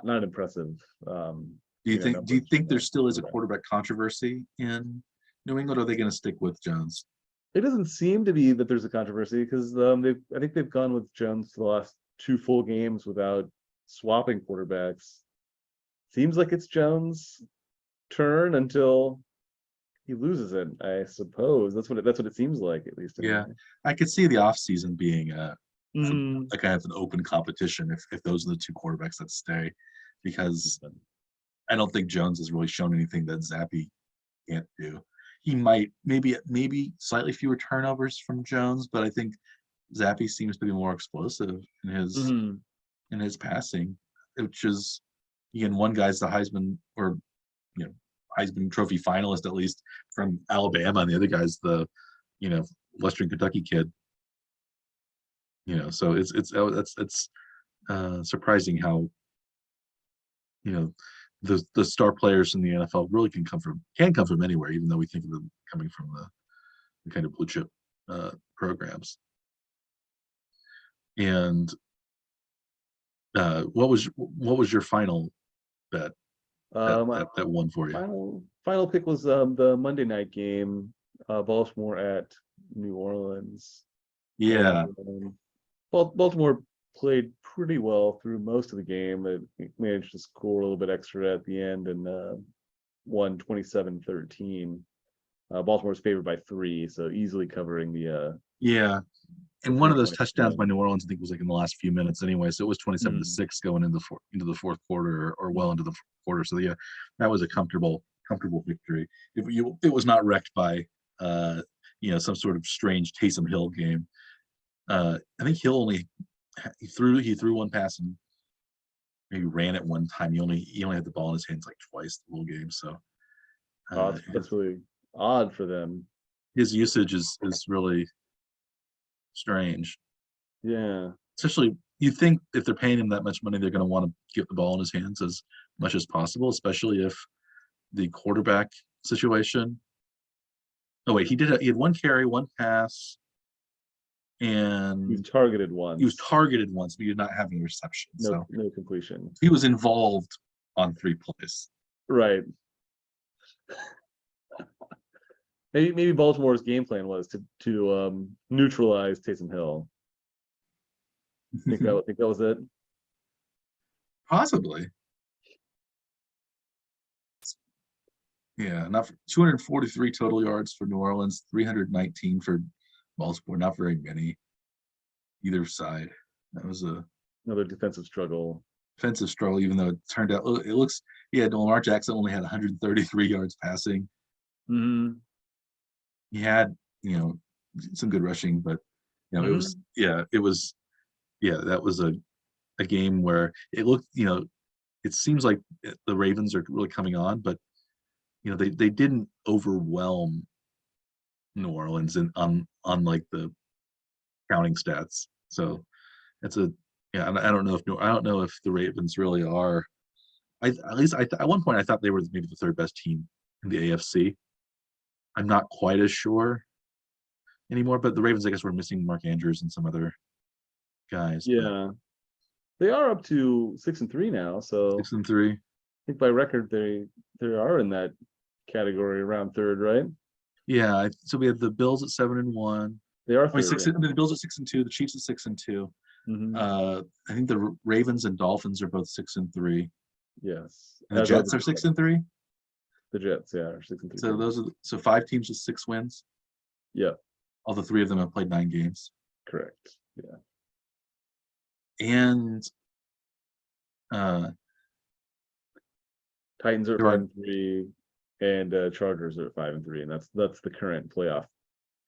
impressive. Do you think there still is a quarterback controversy in New England, or are they going to stick with Jones? It doesn't seem to be that there's a controversy because I think they've gone with Jones for the last 2 full games without swapping quarterbacks. Seems like it's Jones' turn until he loses it, I suppose. That's what it seems like, at least. Yeah, I could see the offseason being a kind of an open competition if those are the 2 quarterbacks that stay, because I don't think Jones has really shown anything that Zappy can't do. He might maybe slightly fewer turnovers from Jones, but I think Zappy seems to be more explosive in his passing, which is, again, one guy's the Heisman Heisman Trophy finalist, at least from Alabama, and the other guy's the Western Kentucky kid. So it's surprising how the star players in the NFL really can come from anywhere, even though we think of them coming from the kind of blue chip programs. And what was your final bet that won for you? Final pick was the Monday night game, Baltimore at New Orleans. Yeah. Baltimore played pretty well through most of the game. They managed to score a little bit extra at the end and won 27-13. Baltimore was favored by 3, so easily covering the and one of those touchdowns by New Orleans, I think, was like in the last few minutes anyway. So it was 27-6 going into the fourth quarter, or well into the fourth quarter. So yeah, that was a comfortable victory. It was not wrecked by some sort of strange Taysom Hill game. I think Hill he threw one pass and maybe ran it one time. He only had the ball in his hands like twice the whole game. So Oh, Uh, that's really odd for them. his usage is really strange. Yeah. Especially, you think if they're paying him that much money, they're going to want to get the ball in his hands as much as possible, especially if the quarterback situation. Oh wait, he had one carry, one pass, He's and targeted he was once. targeted once, but he did not have any reception. No, So no completion. he was involved on 3 plays. Right. Maybe Baltimore's game plan was to neutralize Taysom Hill. Think that was it. Possibly. Yeah, not for 243 total yards for New Orleans, 319 for Baltimore. Not very many either side. That was a Another defensive struggle. defensive struggle, even though it turned out it looks. Yeah, Lamar Jackson only had 133 yards passing. Mm-hmm. He had some good rushing, but it was that was a game where it looked it seems like the Ravens are really coming on, but they didn't overwhelm New Orleans and on like the counting stats. So it's a yeah. I don't know if the Ravens really are. At least at one point I thought they were maybe the third best team in the AFC. I'm not quite as sure anymore, but the Ravens, I guess, were missing Mark Andrews and some other guys. But Yeah. They are up to 6-3 now, so 6-3. I think by record they are in that category around third, right? Yeah, so we have the Bills at 7-1. They are I mean, third. the Bills at 6-2, the Chiefs at 6-2. Mm-hmm. I think the Ravens and Dolphins are both 6-3, Yes. and the As are Jets are 6-3. the Jets, yeah, are 6-3. So those are so 5 teams with 6 wins. Yeah, All the 3 of them have played 9 games, correct. Yeah. and uh, Titans are at there five are and three, and Chargers are at 5-3, and that's the current playoff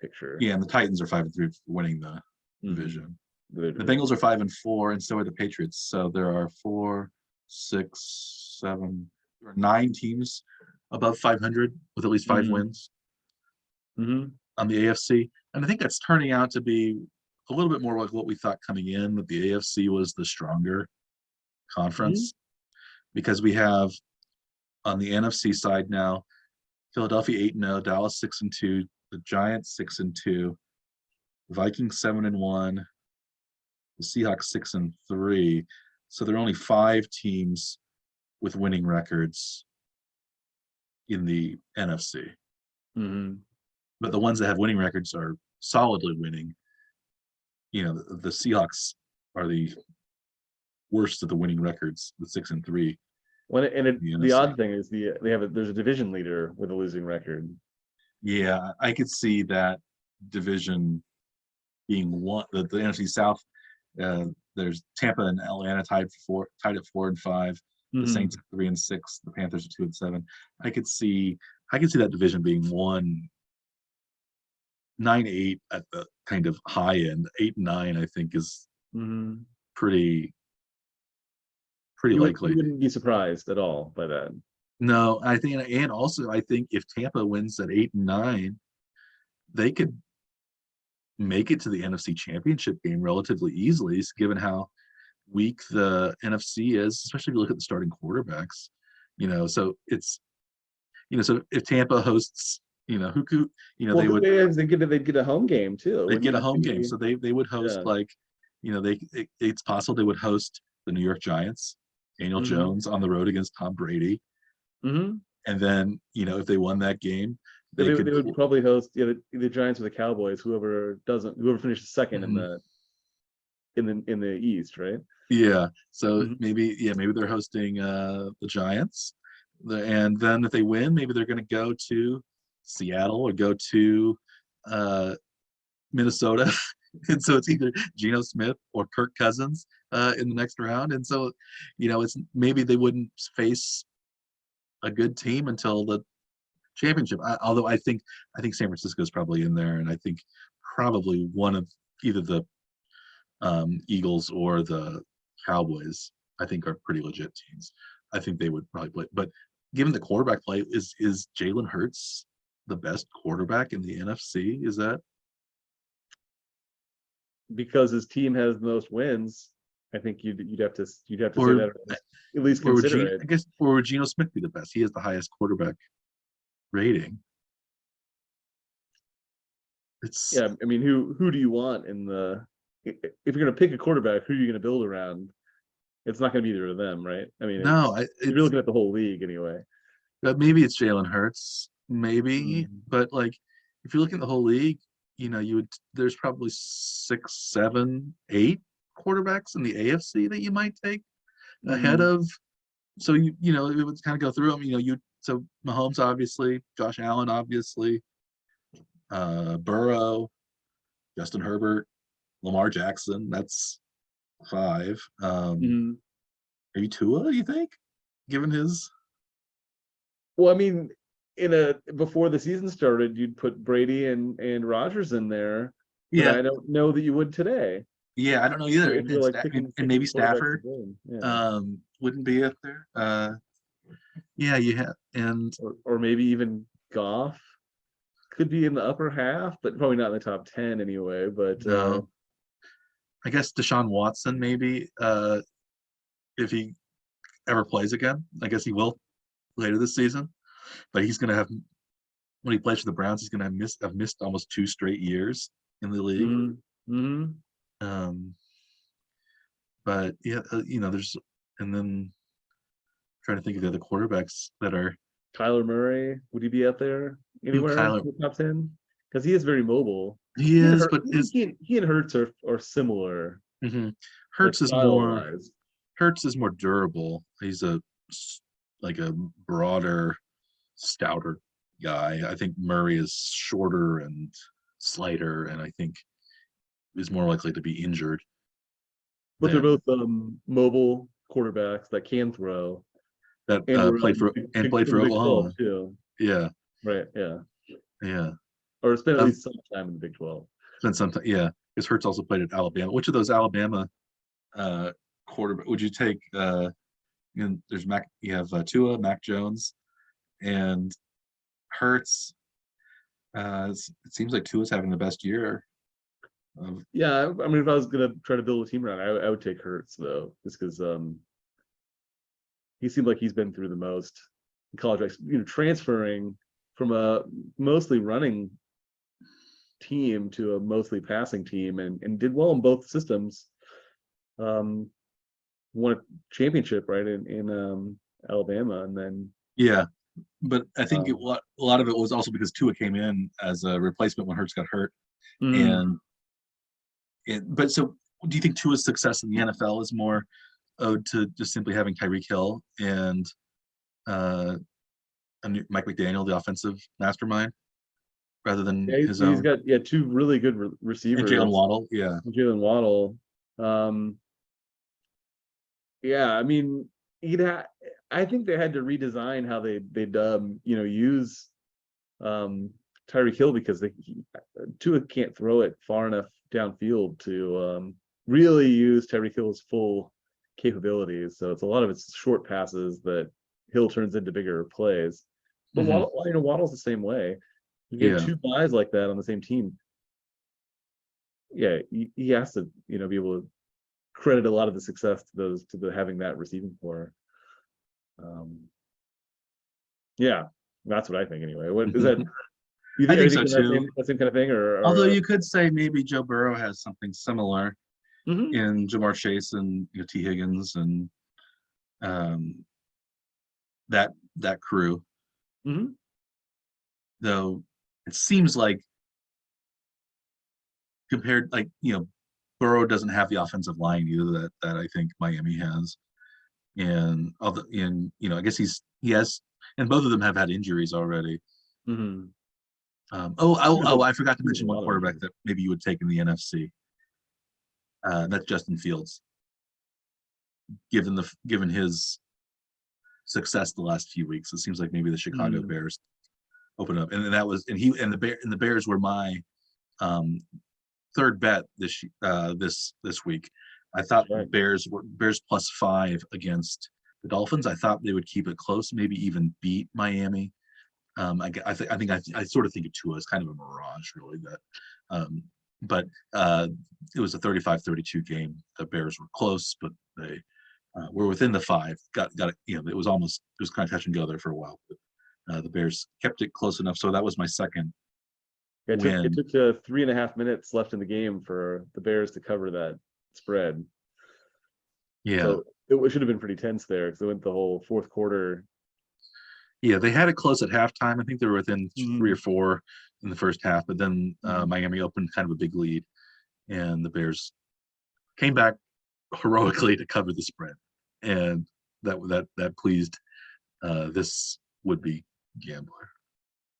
picture. and the Titans are 5-3 for winning the Mhm. division. The The Bengals are 5-4, and so are the Patriots. So there are 4, 6, 7, there are 9 teams above 500 with at least 5 Mhm. wins Mhm. on the AFC, and I think that's turning out to be a little bit more like what we thought coming in. That the AFC was the stronger Mhm. conference because we have on the NFC side now Philadelphia 8-0, Dallas 6-2, the Giants 6-2, Vikings 7-1, the Seahawks 6-3. So there are only 5 teams with winning records in the NFC. Mhm. But the ones that have winning records are solidly winning. The Seahawks are the worst of the winning records with 6-3 in the The NFC. odd thing is there's a division leader with a losing record. Yeah, I could see that division being one. The NFC South. There's Tampa and Atlanta tied at 4 and 5. The Mhm. Saints at 3 and 6. The Panthers at 2 and 7. I could see that division being 9-8 at the kind of high end. 8-9, I think, is Mhm. pretty You likely. wouldn't be surprised at all by that. No, I think, and also I think if Tampa wins at 8-9, they could make it to the NFC Championship game relatively easily, given how weak the NFC is, especially if you look at the starting quarterbacks. So it's so if Tampa hosts, who could, Well, they would they'd get a home game too. It they'd wouldn't get a even home game, be, so they would host yeah. like, it's possible they would host the New York Giants, Daniel Mhm. Jones on the road against Tom Brady, Mhm. and then if they won that game, They they could. would probably host the Giants or the Cowboys, whoever finishes second in Mhm. the East, right? Yeah. So Mhm. maybe they're hosting the Giants. And then if they win, maybe they're going to go to Seattle or go to uh, Minnesota. And so it's either Geno Smith or Kirk Cousins in the next round. And so, it's maybe they wouldn't face a good team until the championship. Although I think San Francisco is probably in there, and I think probably one of either the Eagles or the Cowboys, I think, are pretty legit teams. I think they would probably play, but given the quarterback play, is Jalen Hurts the best quarterback in the NFC? Is that because his team has the most wins. I think you'd have to say or that, or at least or would consider it. I guess, or would Geno Smith be the best? He has the highest quarterback rating. It's Yeah, I mean, who do you want in the? If you're going to pick a quarterback, who are you going to build around? It's not going to be either of them, right? I mean, no, you're it's looking at the whole league anyway. maybe it's Jalen Hurts, maybe, Mm. but like if you look at the whole league, you would there's probably 6, 7, 8 quarterbacks in the AFC that you might take ahead Mm. of. So it would kind of go through them. So Mahomes obviously, Josh Allen obviously, Burrow, Justin Herbert, Lamar Jackson. That's 5. Mm. Maybe Tua, you think, given his. Well, I mean, before the season started, you'd put Brady and Rodgers in there, but Yeah, I don't know that you would today. yeah, I don't know either. If And you're like and picking maybe quarterbacks to Stafford blame, yeah, wouldn't be up there. Yeah, you have, and or maybe even Goff could be in the upper half, but probably not in the top 10 anyway. But no, I guess Deshaun Watson maybe, if he ever plays again. I guess he will later this season, but he's going to have, when he plays for the Browns, he's going to have missed almost 2 straight years in the league. mm-hmm. Um, but yeah, there's, and then trying to think of the other quarterbacks that are. Kyler Murray, would he be up there Who anywhere in Kyler? the top 10? Because he is very mobile. He He and is, Hurt, but he and Hurts are similar, mhm. like Hurts is style more. wise. Hurts is more durable. He's like a broader, stouter guy. I think Murray is shorter and slighter, and I think is more likely to be injured But they're than both mobile quarterbacks that can throw that and were played for in the Big 12 Oklahoma. too. Yeah, Right, yeah. yeah. Or spent at Um, least some time in the Big 12. then sometimes, yeah, because Hurts also played at Alabama. Which of those Alabama uh, quarterback would you take? There's Mac. You have Tua, Mac Jones, and Hurts. It seems like Tua's having the best year of. Yeah, I mean, if I was gonna try to build a team around, I would take Hurts though, just because he seemed like he's been through the most in college. Transferring from a mostly running team to a mostly passing team, and did well in both systems. Won a championship right in Alabama, and then Yeah, but I think um, a lot of it was also because Tua came in as a replacement when Hurts got hurt, mm, and but so do you think Tua's success in the NFL is more owed to just simply having Tyreek Hill and uh, Mike McDaniel, the offensive mastermind, rather than yeah, his he's own, got two really good and Jalen receivers, Waddle? Yeah, Jalen Waddle. Um, yeah, I mean, he'd ha I think they had to redesign how they'd use um Tyreek Hill, because Tua can't throw it far enough downfield to really use Tyreek Hill's full capabilities. So it's a lot of it's short passes that Hill turns into bigger plays. But hmm, Waddle's the same way. You get yeah, two guys like that on the same team. Yeah, he has to be able to credit a lot of the success to the having that receiving core. Um, yeah, that's what I think anyway. What is that? You I think? Are think you so thinking too. that same kind of thing, Although or you could say maybe Joe Burrow has something similar mhm. in Jamar Chase and T. Higgins and um, that crew. Mhm. Though it seems like compared, like Burrow doesn't have the offensive line either that I think Miami has, and I guess he has, and both of them have had injuries already. Mhm. I forgot to There's a mention one lot of quarterback injuries. that maybe you would take in the NFC. That's Justin Fields, given his success the last few weeks. It seems like maybe the Chicago Mhm. Bears open up, and that was, and he and the Bears were my um, third bet this week. I thought Right. Bears plus 5 against The Dolphins, I thought they would keep it close, maybe even beat Miami. I sort of think of Tua as kind of a mirage, really. But it was a 35-32 game. The Bears were close, but they were within the 5. Got it. It was kind of touch and go there for a while. But the Bears kept it close enough. So that was my second win. It took 3.5 minutes left in the game for the Bears to cover that spread. Yeah. So it should have been pretty tense there because they went the whole fourth quarter. Yeah, they had it close at halftime. I think they were within 3 or 4 in the first half, but then Miami opened kind of a big lead, and the Bears came back heroically to cover the spread, and that pleased this would-be gambler.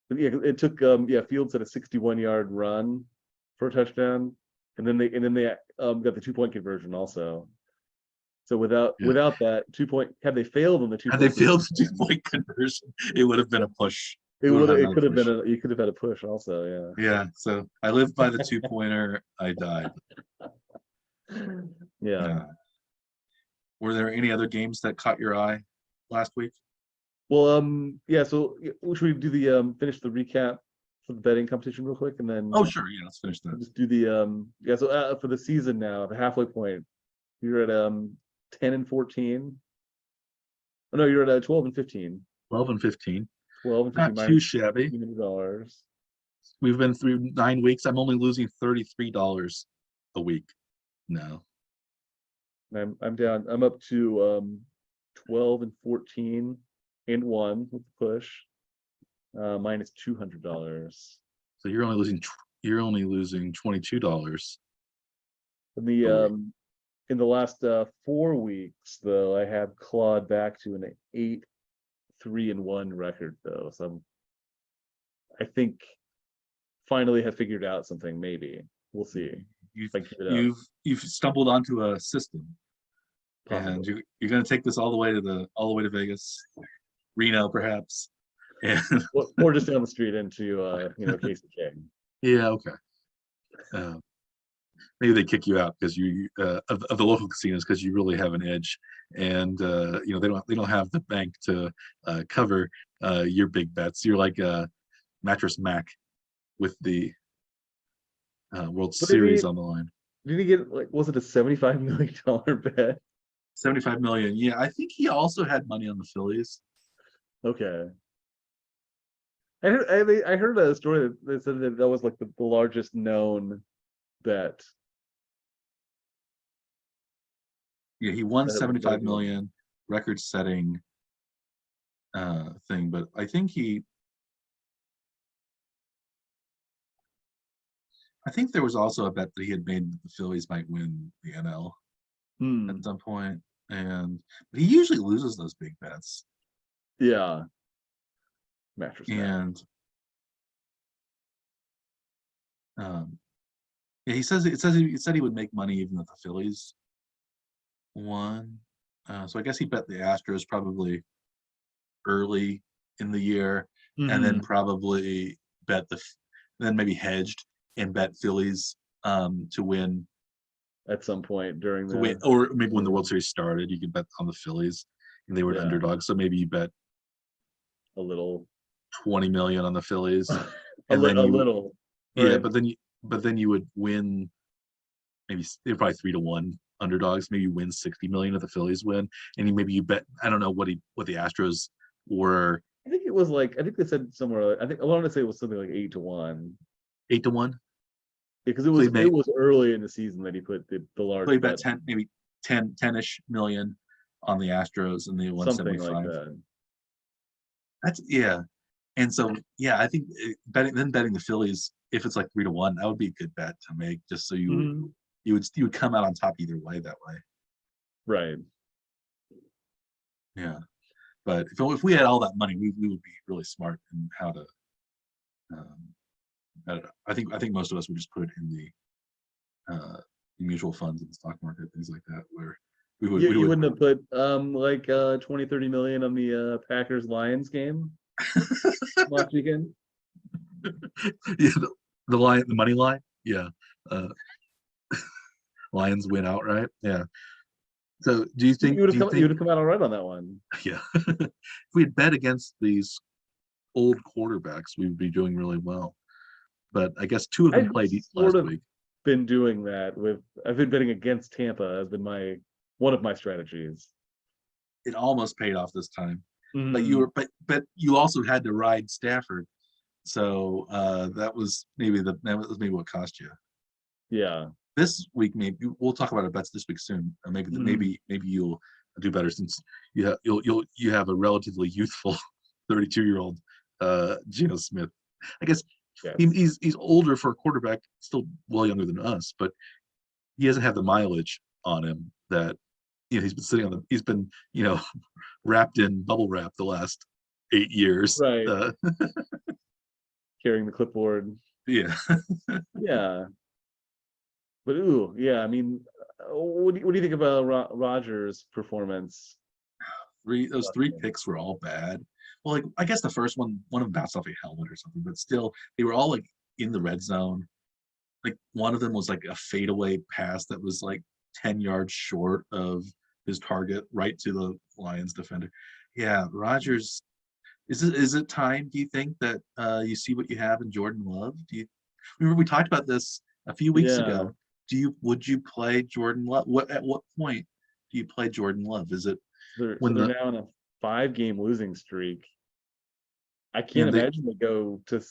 But yeah, it took Fields had a 61-yard run for a touchdown, and then they got the 2-point conversion also. So without that 2-point, had they failed on the 2-point, had they failed the 2-point conversion, it would have been a push. It could have been you could have had a push also. Yeah. So I lived by the 2-pointer. I died. Yeah. Were there any other games that caught your eye last week? Well, so should we do the finish the recap for the betting competition real quick, and then Sure, let's finish that. Just do the so for the season now, the halfway point, you're at 10 and 14. Oh no, you're at 12 and 15. 12 and 15. 12 and 15. Not too shabby. $200. We've been through 9 weeks. I'm only losing $33 a week now. I'm down. I'm up to 12 and 14 and 1 with the push. Minus $200. So you're only losing $22. And in the last 4 weeks, though, I have clawed back to an 8-3-1 record, though. So I think finally have figured out something. Maybe we'll see. You've stumbled onto a system, and you're going to take this all the way to Vegas, Reno, perhaps, and or just down the street into KCK. Yeah, okay. Maybe they kick you out because you of the local casinos because you really have an edge, and they don't have the bank to cover your big bets. You're like Mattress Mac with the World Series on the line. Did he get was it a $75 million bet? 75 million. Yeah, I think he also had money on the Phillies. Okay. I heard a story that said that was like the largest known bet. Yeah, he won 75 million, record-setting thing, but I think there was also a bet that he had made that the Phillies might win the NL at some point, but he usually loses those big bets. Yeah. Mattress and he said he would make money even if the Phillies won. So I guess he bet the Astros probably early in the year, and then probably then maybe hedged and bet Phillies to win at some point during or maybe when the World Series started, you could bet on the Phillies, and they were an underdog. So maybe you bet a little 20 million on the Phillies, a little. Yeah, right? but then you would win. Maybe they're probably 3-1 underdogs. Maybe you win 60 million if the Phillies win, and you bet. I don't know what the Astros were. I think it was I think they said somewhere. I want to say it was something like 8-1. 8-1. Because it was early in the season that he put the large. So he bet 10-ish million on the Astros, and they won something 75. like that. That's and so I think betting the Phillies, if it's like 3-1, that would be a good bet to make, just so you would come out on top either way that way. Right. Yeah, but if we had all that money, we would be really smart in how to. I think most of us would just put it in the mutual funds in the stock market, things like that, where we wouldn't have put 20-30 million on the Packers Lions game last weekend. Yeah, the money line. Yeah, Lions win outright. Yeah, So do you think? Do you You think? would have come out all right on that one. Yeah, if we had bet against these old quarterbacks, we would be doing really well. But I guess two of them I've played sort last of week. been doing that with. I've been betting against Tampa has been one of my strategies. It almost paid off this time, but Mm, you also had to ride Stafford, so that was maybe what cost you. yeah. This week, maybe we'll talk about our bets this week soon. Mm, Maybe you'll do better since you have a relatively youthful 32-year-old Geno Smith. I guess yes. he's older for a quarterback, still well younger than us, but he doesn't have the mileage on him that he's been wrapped in bubble wrap the last 8 years. Right. Carrying the clipboard. Yeah, Yeah. But ooh, yeah. I mean, what do you think about Rogers' performance? those three picks were all bad. Well, like I guess the first one of them bounced off a helmet or something, but still, they were all like in the red zone. Like one of them was like a fadeaway pass that was like 10 yards short of his target, right to the Lions defender. Yeah, Rogers. Is it time? Do you think that you see what you have in Jordan Love? Do you remember we talked about this a few weeks Yeah. ago? Would you play Jordan Love? At what point do you play Jordan Love? Is it So when they're the now on a 5-game losing streak. I can't and they imagine they go to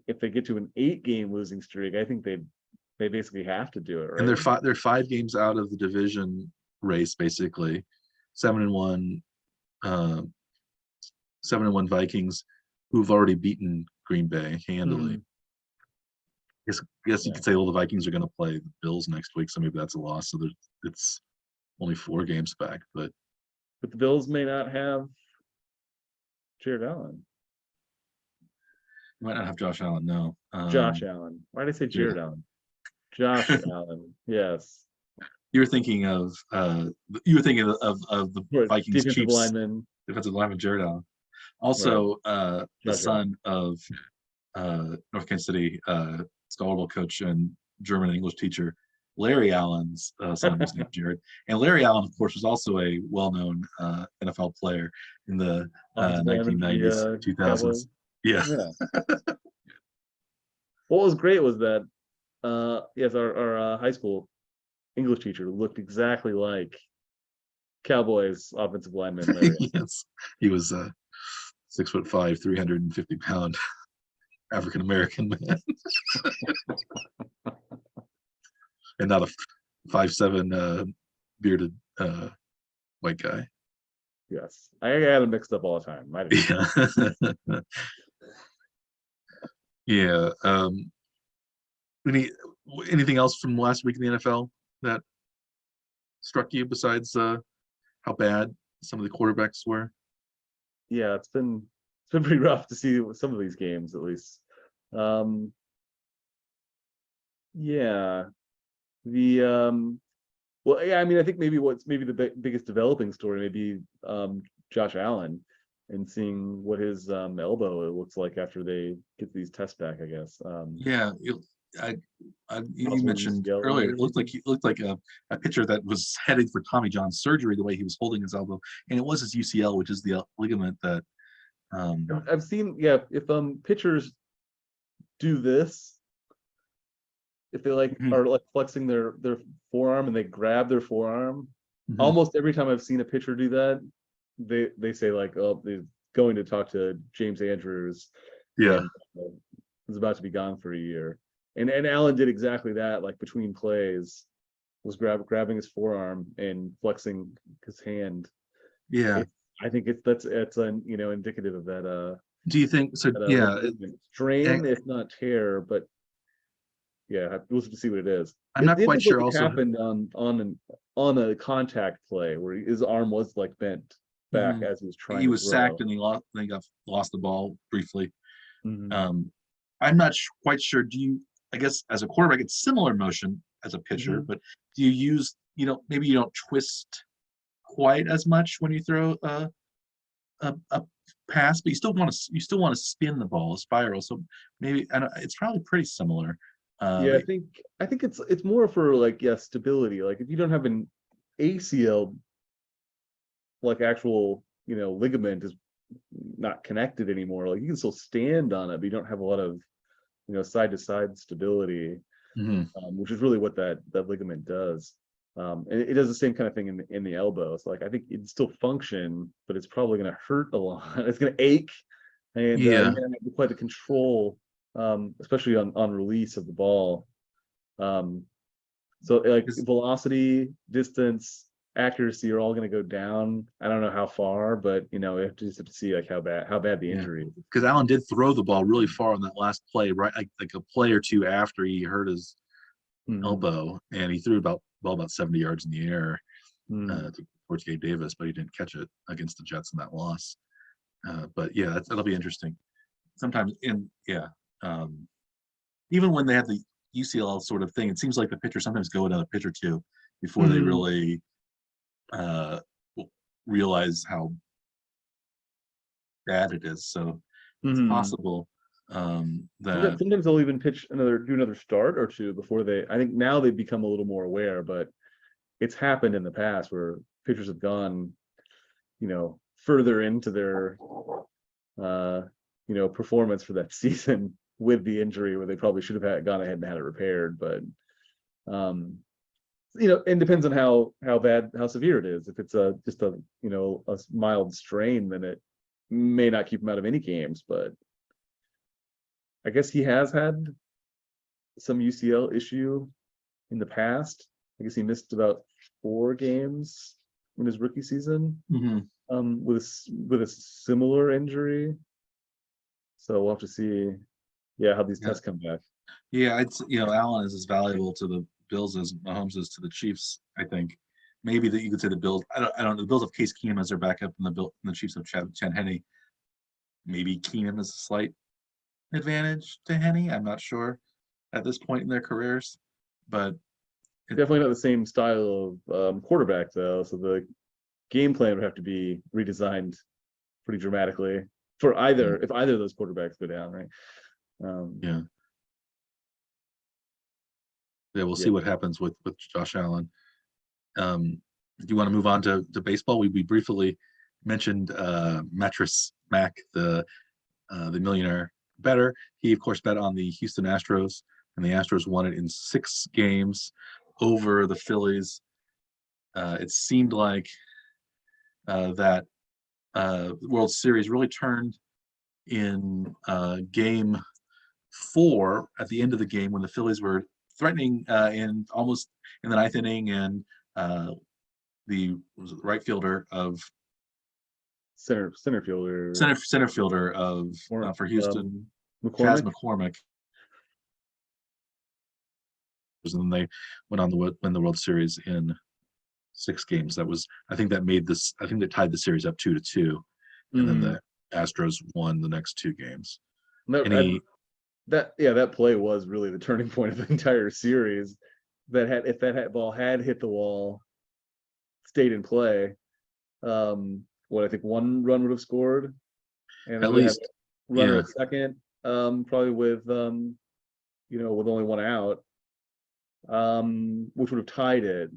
if they get to an 8-game losing streak. I think they basically have to do it, and right? they're 5 games out of the division race basically, 7-1, uh, 7-1 Vikings, who've already beaten Green Bay handily. Mhm. Guess you Yeah. could say, well, the Vikings are going to play the Bills next week, so maybe that's a loss. So it's only 4 games back, but But the Bills may not have Jared Allen. you might not have Josh Allen. No, Josh Allen. Why did I say Jared, Jared Allen? Josh Allen. Yes. you were thinking of the Or Vikings defensive Chiefs lineman. defensive lineman Jared Allen. Right. Also, the Josh Allen. son of North Kansas City volleyball coach and German and English teacher Larry Allen's son was named Jared. And Larry Allen, of course, was also a well-known NFL player in the Offensive lineman for 1990s, the 2000s. Cowboys. Yeah, Yeah. What was great was that yes, our high school English teacher looked exactly like Cowboys offensive lineman Larry. yes, he was 6'5", 350-pound African American man, and not a 5'7" bearded white guy. Yes. I had them mixed up all the time. I didn't know. Yeah, yeah. Any anything else from last week in the NFL that struck you besides how bad some of the quarterbacks were? Yeah, it's been pretty rough to see some of these games at least. Um yeah. The well, yeah, I mean, I think maybe what's maybe the biggest developing story maybe Josh Allen and seeing what his elbow looks like after they get these tests back, I guess. Yeah, I, you Possible mentioned UCL earlier. injury. It looked like a pitcher that was headed for Tommy John surgery the way he was holding his elbow, and it was his UCL, which is the ligament that. I've seen, yeah, if pitchers do this, if they like Mhm, are like flexing their forearm and they grab their forearm, mhm. almost every time I've seen a pitcher do that, they say like, oh, they're going to talk to James Andrews Yeah, and is about to be gone for a year. And Allen did exactly that, like between plays, was grabbing his forearm and flexing his hand. yeah. It, I think it's indicative of Do you think so? that Yeah, ligament eh, strain, if not tear, but yeah, we'll have to see what it is. I'm not It quite looked like sure. it Also, happened on a contact play where his arm was like bent back mhm. as he was He trying to was sacked throw. and he lost the ball briefly. Mhm. Um, I'm not quite sure. Do you? I guess as a quarterback, it's similar motion as a pitcher, Mhm. but do you use? Maybe you don't twist quite as much when you throw a pass, but you still want to spin the ball, a spiral. So maybe it's probably pretty similar. Yeah, I think it's more for like, yeah, stability. Like if you don't have ACL, like actual, ligament is not connected anymore. Like you can still stand on it, but you don't have a lot of, side to side stability, which is really what that ligament does. And it does the same kind of thing in the elbow. So like I think it'd still function, but it's probably going to hurt a lot. It's going to ache, and you're Yeah. going to have to play the control, especially on release of the ball. So like velocity, distance, accuracy are all going to go down. I don't know how far, but we have to see like how bad the Yeah. injury is. Because Allen did throw the ball really far on that last play, right? Like a play or two after he hurt his elbow, and he threw about 70 yards in the air towards Gabe Davis, but he didn't catch it against the Jets in that loss. But yeah, that'll be interesting. Sometimes even when they have the UCL sort of thing, it seems like the pitchers sometimes go another pitch or two before they really realize how bad it is. So it's possible that sometimes they'll even do another start or two before I think now they've become a little more aware, but it's happened in the past where pitchers have gone, further into their, performance for that season with the injury where they probably should have gone ahead and had it repaired. But, it depends on how severe it is. If it's just a mild strain, then it may not keep him out of any games, but I guess he has had some UCL issue in the past. I guess he missed about 4 games in his rookie season, with a similar injury. So we'll have to see, how these tests come back. Yeah, Allen is as valuable to the Bills as Mahomes is to the Chiefs. I think maybe that you could say the Bills. I don't know. The Bills have Case Keenum as their backup, and the Chiefs have Chad Henne. Maybe Keenum is a slight advantage to Henne. I'm not sure at this point in their careers, but definitely not the same style of quarterback though. So the game plan would have to be redesigned pretty dramatically for if either of those quarterbacks go down, right? We'll see what happens with Josh Allen. Do you want to move on to baseball? We briefly mentioned Mattress Mac, the millionaire bettor. He of course bet on the Houston Astros, and the Astros won it in 6 games over the Phillies. It seemed like that World Series really turned in Game 4 at the end of the game when the Phillies were threatening almost in the 9th inning, and the right fielder of center fielder of for Houston, Chas McCormick, and then they went on to win the World Series in 6 games. I think that tied the series up 2-2, and then the Astros won the next 2 games. That play was really the turning point of the entire series. If that ball had hit the wall, stayed in play, I think 1 run would have scored, and at least runner at second, probably with with only 1 out, which would have tied it,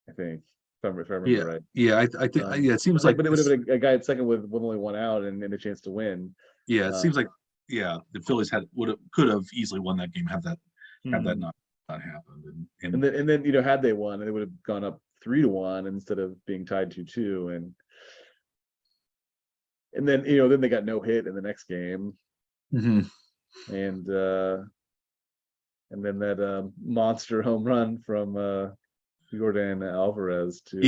I think, if I remember right. I think it seems like, but it would have been a guy at second with only 1 out and a chance to win. It seems like the Phillies could have easily won that game had that not happened. And then had they won, they would have gone up 3-1 instead of being tied 2-2, and then then they got no hit in the next game, and then that monster home run from Jordan Alvarez to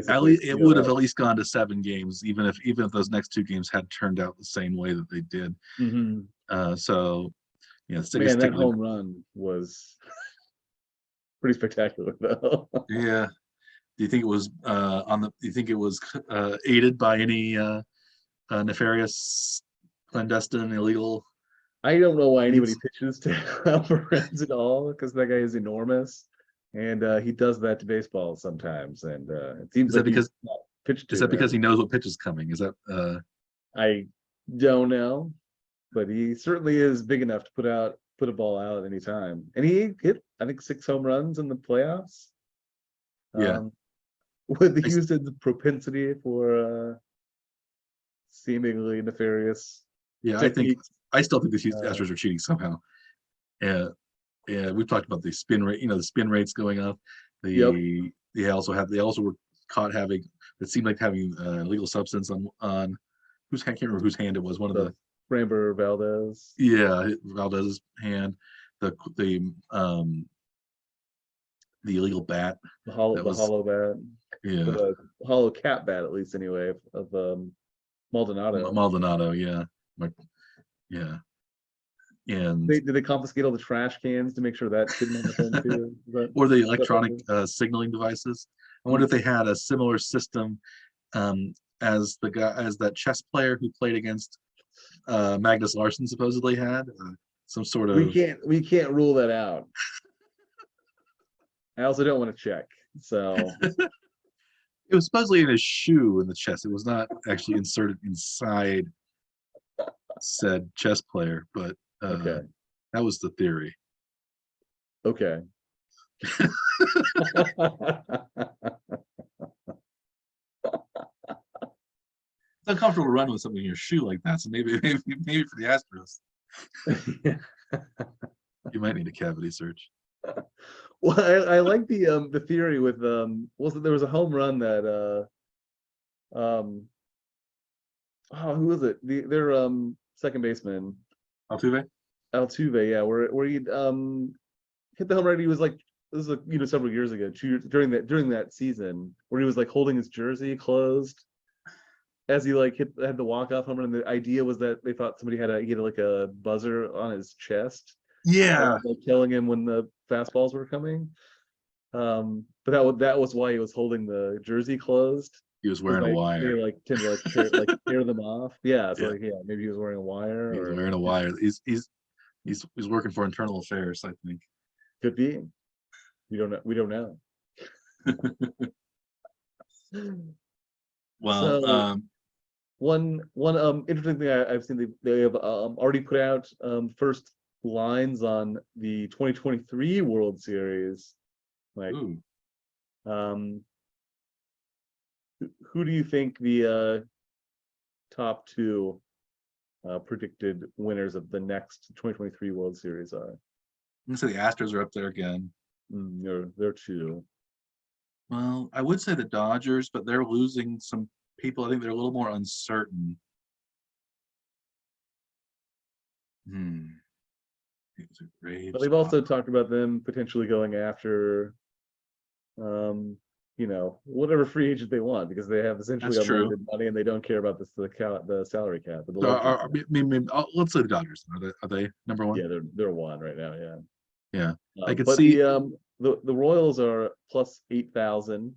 at least it would have at least gone to 7 games, even if those next 2 games had turned out the same way that they did. So that home run was pretty spectacular though. Do you think it was aided by any nefarious, clandestine, illegal? I don't know why anybody pitches to Alvarez at all, because that guy is enormous, and he does that to baseball sometimes. And it seems because he knows what pitch is coming? Is that I don't know, but he certainly is big enough to put a ball out at any time. And he hit, I think, 6 home runs in the playoffs. Yeah. With the I s- Houston's propensity for seemingly nefarious yeah, techniques. I still think the Houston Uh, Astros are cheating somehow. And we've talked about the spin rate, the spin rates going up. yep, They also were caught having, it seemed like having illegal substance on I can't remember whose hand it was. One of the the, Framber Valdez, yeah, Valdez's hand. The the illegal bat that the was, hollow bat, yeah, the hollow cat bat, at least anyway, of Maldonado. Maldonado, yeah, yeah, and Did they confiscate all the trash cans to make sure that didn't happen too? or the Is that what electronic it is? signaling devices. I wonder if Mhm. they had a similar system as that chess player who played against Magnus Larson supposedly had some sort of. We can't rule that out. I also don't want to check. So It was supposedly in his shoe in the chess. It was not actually inserted inside said chess player, but okay, that was the theory. okay. It's uncomfortable to run with something in your shoe like that. So maybe for the Astros, you might need a cavity search. Well, I like the theory with was there was a home run that oh, who was it? Their second baseman Altuve? Altuve, yeah, where he hit the home run. He was like, this is several years ago, during that season, where he was like holding his jersey closed as he like had the walk off home run. And the idea was that they thought somebody had like a buzzer on his chest, Yeah, like telling him when the fastballs were coming. But that was why he was holding the jersey closed. he was Because wearing a they wire. like tend to tear them off. Yeah, so Yeah, like maybe he was wearing a wire he was or wearing a wire. He's working for internal affairs, I think. could be. We don't know. Well, So one interesting thing I've seen, they have already put out first lines on the 2023 World Series. Like ooh, um who do you think the top two predicted winners of the next 2023 World Series are? I'm gonna say the Astros are up there again. They're two. Well, I would say the Dodgers, but they're losing some people. I think they're a little more uncertain. Hmm. It was a But Braves. they've also talked about them potentially going after whatever free agent they want because they have essentially That's true. unlimited money and they don't care about the salary cap, but the So luxury cap. let's say the Dodgers. Are they number one? Yeah, they're one right now, yeah. Yeah, I could But see. the Royals are plus 8,000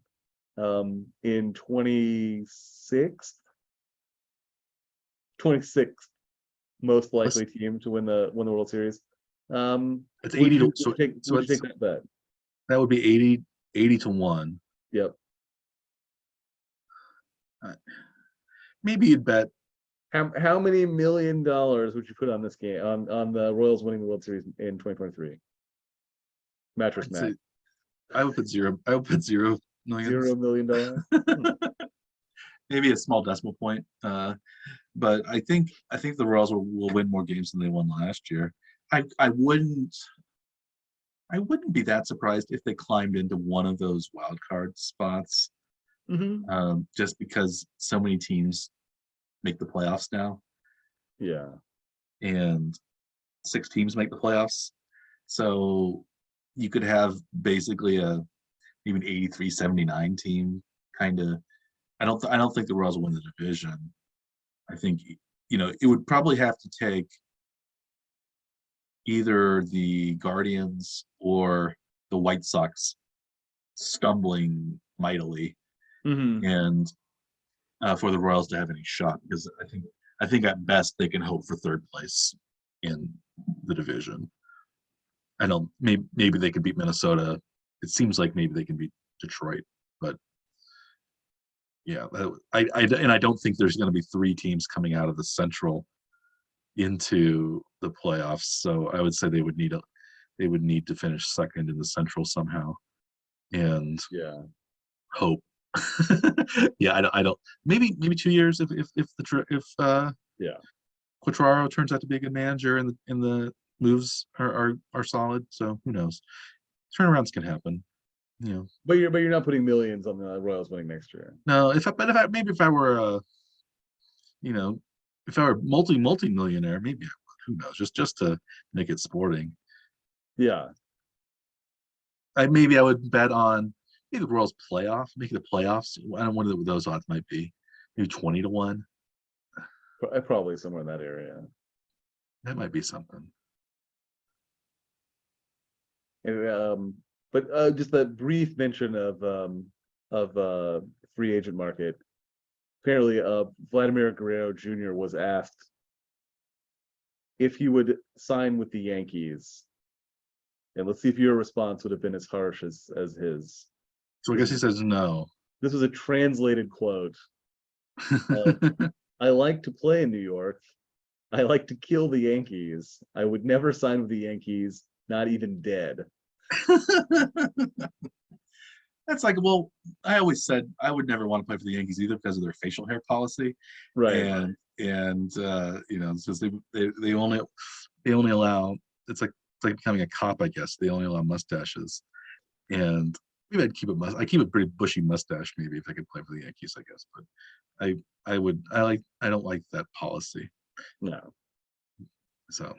in 26th most likely team to win the World Series. It's 80 to, so Would you take that bet? that would be 80 to 1. Yep. Uh, Maybe you'd bet. How many $1 million would you put on this game on the Royals winning the World Series in 2023? Mattress I'd Mac. say I would put zero. I would put 0 millions. $0 million. Maybe a small decimal point. But I think the Royals will win more games than they won last year. I wouldn't be that surprised if they climbed into one of those wild card spots, Hmm. just because so many teams make the playoffs now, Yeah. and 6 teams make the playoffs. So you could have basically maybe an 83-79 team kind of. I don't think the Royals will win the division. I think it would probably have to take either the Guardians or the White Sox stumbling mightily, Hmm. and for the Royals to have any shot, because I think at best they can hope for third place in the division. I know maybe they could beat Minnesota. It seems like maybe they can beat Detroit, but yeah, I don't think there's going to be 3 teams coming out of the Central into the playoffs. So I would say they would need to finish second in the Central somehow. And Yeah. hope. Yeah, I don't. Maybe 2 years if Yeah. Quattraro turns out to be a good manager and the moves are solid. So who knows? Turnarounds can happen. You know. But you're not putting millions on the Royals winning next year. No, if I were you know, if I were multi-millionaire, maybe I would. Who knows? Just to make it sporting. Yeah. Maybe I would bet on maybe the Royals playoff, make it a playoffs. I don't know what those odds might be. Maybe 20-1. Probably somewhere in that area. That might be something. And but just a brief mention of free agent market. Apparently, Vladimir Guerrero Jr. was asked if he would sign with the Yankees, and let's see if your response would have been as harsh as his. So I guess he says no. This was a translated quote. I like to play in New York. I like to kill the Yankees. I would never sign with the Yankees, not even dead. That's like, well, I always said I would never want to play for the Yankees either because of their facial hair policy. Right. And you know, it's just they only allow, it's like becoming a cop, I guess. They only allow mustaches. And maybe I keep a pretty bushy mustache maybe if I could play for the Yankees, I guess. But I don't like that policy. No. So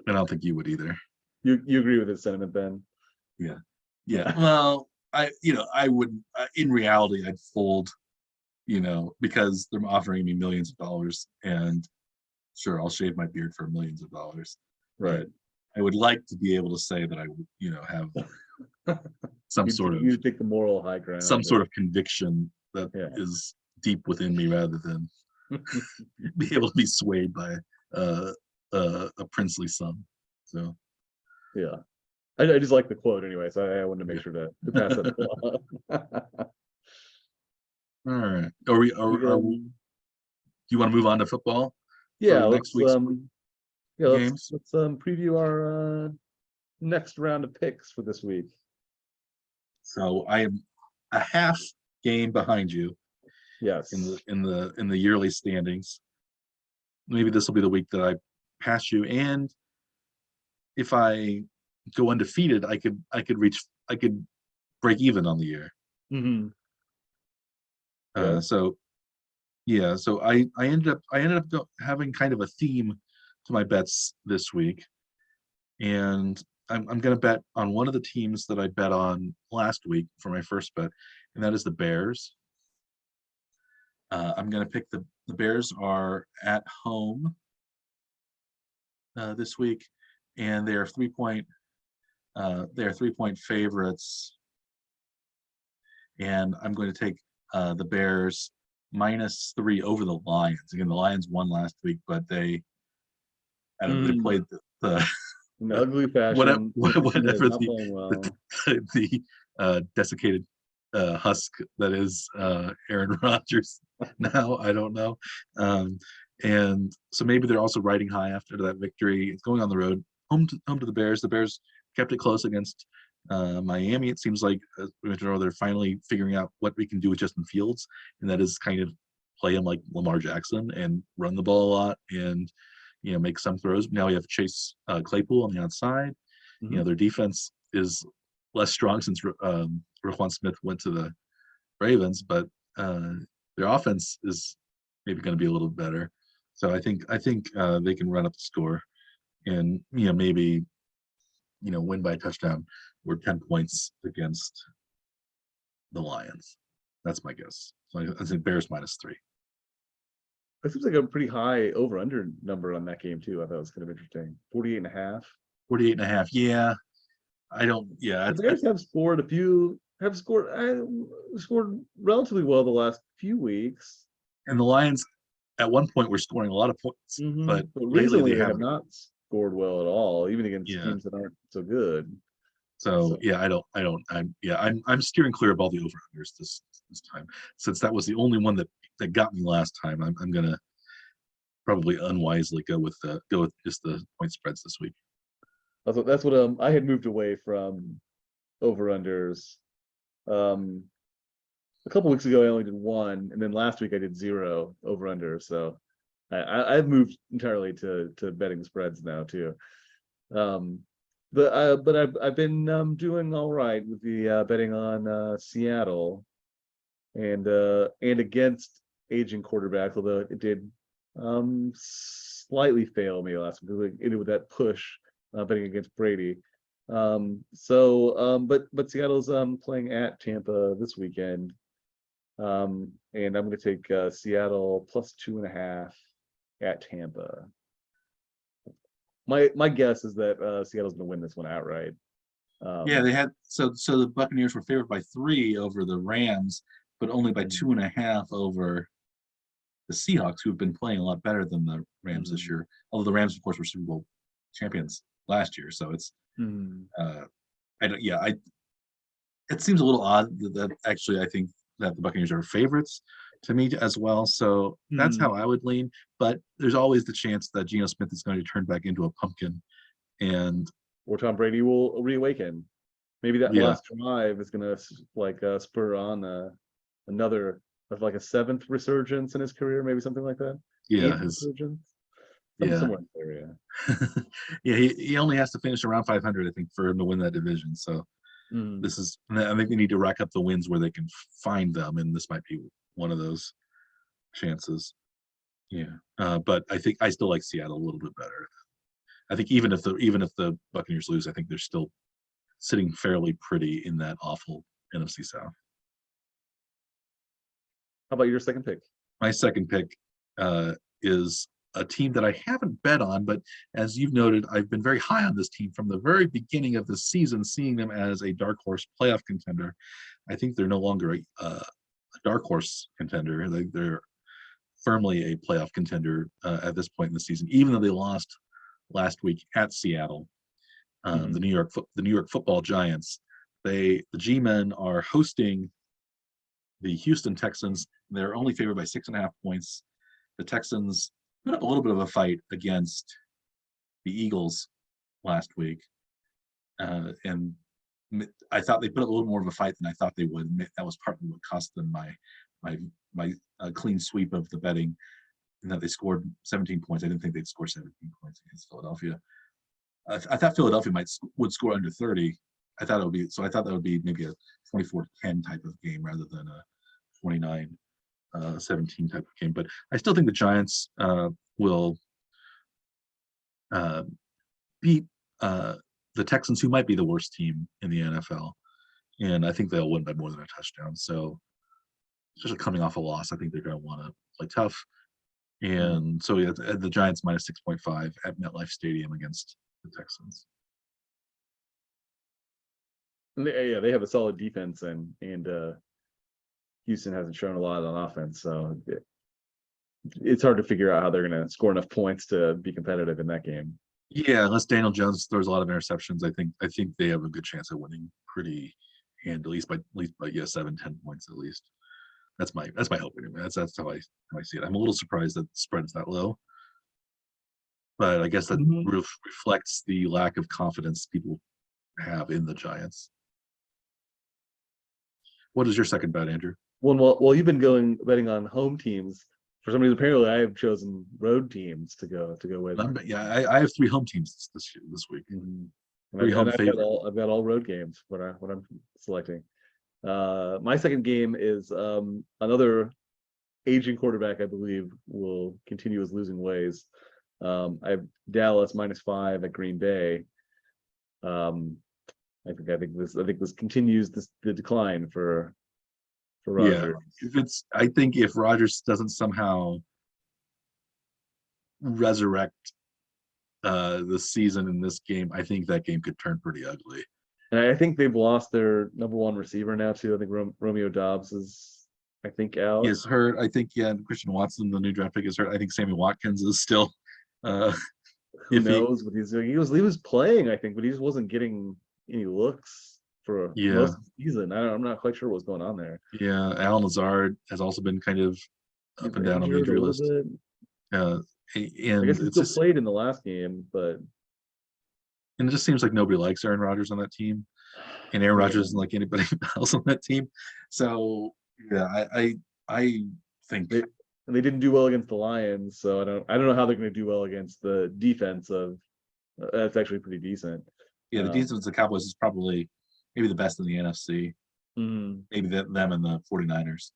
I don't think you would either. You agree with his sentiment, Ben? Yeah. Yeah. Well, I would, in reality, I'd fold, because they're offering me millions of dollars, and sure, I'll shave my beard for millions of dollars. Right. I would like to be able to say that I would, have you take the moral high ground. Some sort of conviction that is deep within me, rather than be able to be swayed by a princely sum. So yeah, I just like the quote anyway, so I wanted to make sure to pass that along. All right. Do you want to move on to football? Yeah, next week's games. Let's preview our next round of picks for this week. So I am a half game behind you. Yes. In the yearly standings. Maybe this will be the week that I pass you, and if I go undefeated, I could break even on the year. Mm-hmm. So I ended up having kind of a theme to my bets this week, and I'm going to bet on one of the teams that I bet on last week for my first bet, and that is the Bears. I'm going to pick the Bears are at home this week, and they are 3-point favorites, and I'm going to take the Bears -3 over the Lions. Again, the Lions won last week, but they played the in ugly fashion. Whatever well. the desiccated husk that is Aaron Rodgers now. I don't know. And so maybe they're also riding high after that victory. It's going on the road, home to the Bears. The Bears kept it close against Miami. It seems like they're finally figuring out what we can do with Justin Fields, and that is kind of play him like Lamar Jackson and run the ball a lot and make some throws. Now we have Chase Claypool on the outside. Mm-hmm. Their defense is less strong since Roquan Smith went to the Ravens, but their offense is maybe going to be a little better. So I think they can run up the score, and maybe win by a touchdown or 10 points against the Lions. That's my guess. So I think Bears -3. It seems like a pretty high over/under number on that game too. I thought it was kind of interesting. 48.5. 48.5. Yeah. I don't. Yeah. The Bears have scored scored relatively well the last few weeks. And the Lions at one point were scoring a lot of points, but recently they have not scored well at all, even against teams that aren't so good. So yeah, I'm steering clear of all the over-unders this time, since that was the only one that got me last time. I'm gonna probably unwisely go with just the point spreads this week. That's what I had moved away from over-unders. a couple weeks ago I only did one, and then last week I did 0 over under. So I've moved entirely to betting spreads now too. Um, but I've been doing all right with the betting on Seattle and against aging quarterbacks, although it did slightly fail me last week because it ended with that push betting against Brady. But Seattle's playing at Tampa this weekend. And I'm going to take Seattle plus 2.5 at Tampa. My guess is that Seattle's going to win this one outright. Yeah, they had so the Buccaneers were favored by 3 over the Rams, but only by 2.5 over the Seahawks, who've been playing a lot better than the Rams this year. Although the Rams, of course, were Super Bowl champions last year, so it's I don't. Yeah, it seems a little odd that actually I think that the Buccaneers are favorites to me as well. So that's how I would lean. But there's always the chance that Geno Smith is going to turn back into a pumpkin, and or Tom Brady will reawaken. Maybe that yeah, last drive is going to spur on another like a 7th resurgence in his career, maybe something like that. yeah, 8th resurgence, yeah, somewhere in the area. yeah. He only has to finish around 500, I think, for him to win that division. So this is, I think they need to rack up the wins where they can find them, and this might be one of those chances. Yeah, but I think I still like Seattle a little bit better. I think even if the Buccaneers lose, I think they're still sitting fairly pretty in that awful NFC South. How about your second pick? My second pick is a team that I haven't bet on, but as you've noted, I've been very high on this team from the very beginning of the season, seeing them as a dark horse playoff contender. I think they're no longer a dark horse contender. They're firmly a playoff contender at this point in the season, even though they lost last week at Seattle. The New York Football Giants. The G-men are hosting the Houston Texans. They're only favored by 6.5 points. The Texans put up a little bit of a fight against the Eagles last week, and I thought they put up a little more of a fight than I thought they would. That was partly what cost them my clean sweep of the betting, and that they scored 17 points. I didn't think they'd score 17 points against Philadelphia. I thought Philadelphia would score under 30. I thought that would be maybe a 24-10 type of game rather than a 29-17 type of game. But I still think the Giants will beat the Texans, who might be the worst team in the NFL, and I think they'll win by more than a touchdown. So, especially coming off a loss, I think they're going to want to play tough. And so yeah, the Giants minus 6.5 at MetLife Stadium against the Texans. They have a solid defense, and Houston hasn't shown a lot on offense, so it's hard to figure out how they're going to score enough points to be competitive in that game. Yeah, unless Daniel Jones throws a lot of interceptions, I think they have a good chance of winning pretty handily, at least by 7-10 points at least. That's my hope anyway. That's how I see it. I'm a little surprised that the spread is that low, but I guess that reflects the lack of confidence people have in the Giants. What is your second bet, Andrew? Well, you've been betting on home teams. For some reason, apparently, I have chosen road teams to go with. Yeah, I have 3 home teams this week. I've got all road games. What I'm selecting. My second game is another aging quarterback. I believe will continue his losing ways. I have Dallas -5 at Green Bay. I think this continues the decline for Rodgers. Yeah, I think if Rodgers doesn't somehow resurrect the season in this game, I think that game could turn pretty ugly. And I think they've lost their number 1 receiver now too. I think Romeo Doubs is, I think, out. He's hurt. I think Christian Watson, the new draft pick, is hurt. I think Sammy Watkins is still. Who knows what he's doing? He was playing, I think, but he just wasn't getting any looks for most of the season. I'm not quite sure what's going on there. Yeah, Alan Lazard has also been kind of up and down on the injury list. And I guess he still played in the last game, but it just seems like nobody likes Aaron Rodgers on that team, and Aaron Rodgers isn't like anybody else on that team. So Yeah, I think They and they didn't do well against the Lions, so I don't know how they're going to do well against the defense of. That's actually pretty decent. yeah, the defense Um, of the Cowboys is probably maybe the best in the NFC. mhm, Maybe them and the 49ers.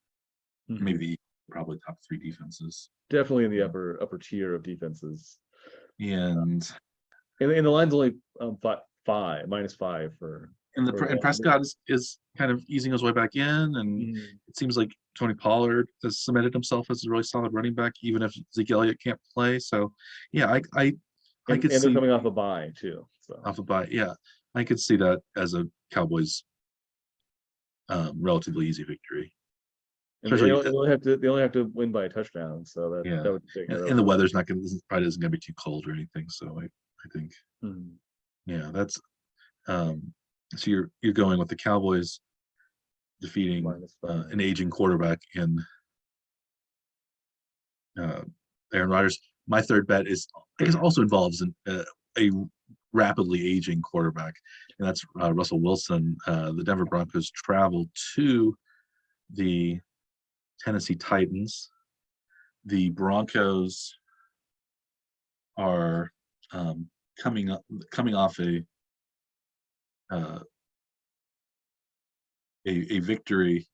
Maybe mhm. the Eagles, probably top three defenses. Definitely in the upper tier of defenses. And And the line's only five -5 for and them. Prescott is kind of easing his way back in, and Mhm. it seems like Tony Pollard has cemented himself as a really solid running back, even if Zeke Elliott can't play. So, yeah, I could And they're see coming off a bye too. So off a bye. Yeah, I could see that as a Cowboys relatively easy victory, and they especially only have to win by a touchdown. So that yeah, that would take care of and the them. weather's not going to probably isn't going to be too cold or anything. So I think Mhm. yeah, that's so you're going with the Cowboys defeating -5. an aging quarterback in uh, Aaron Rodgers. My third bet is, I guess, also involves a rapidly aging quarterback, and that's Russell Wilson. The Denver Broncos travel to the Tennessee Titans. The Broncos are um, coming off uh, a victory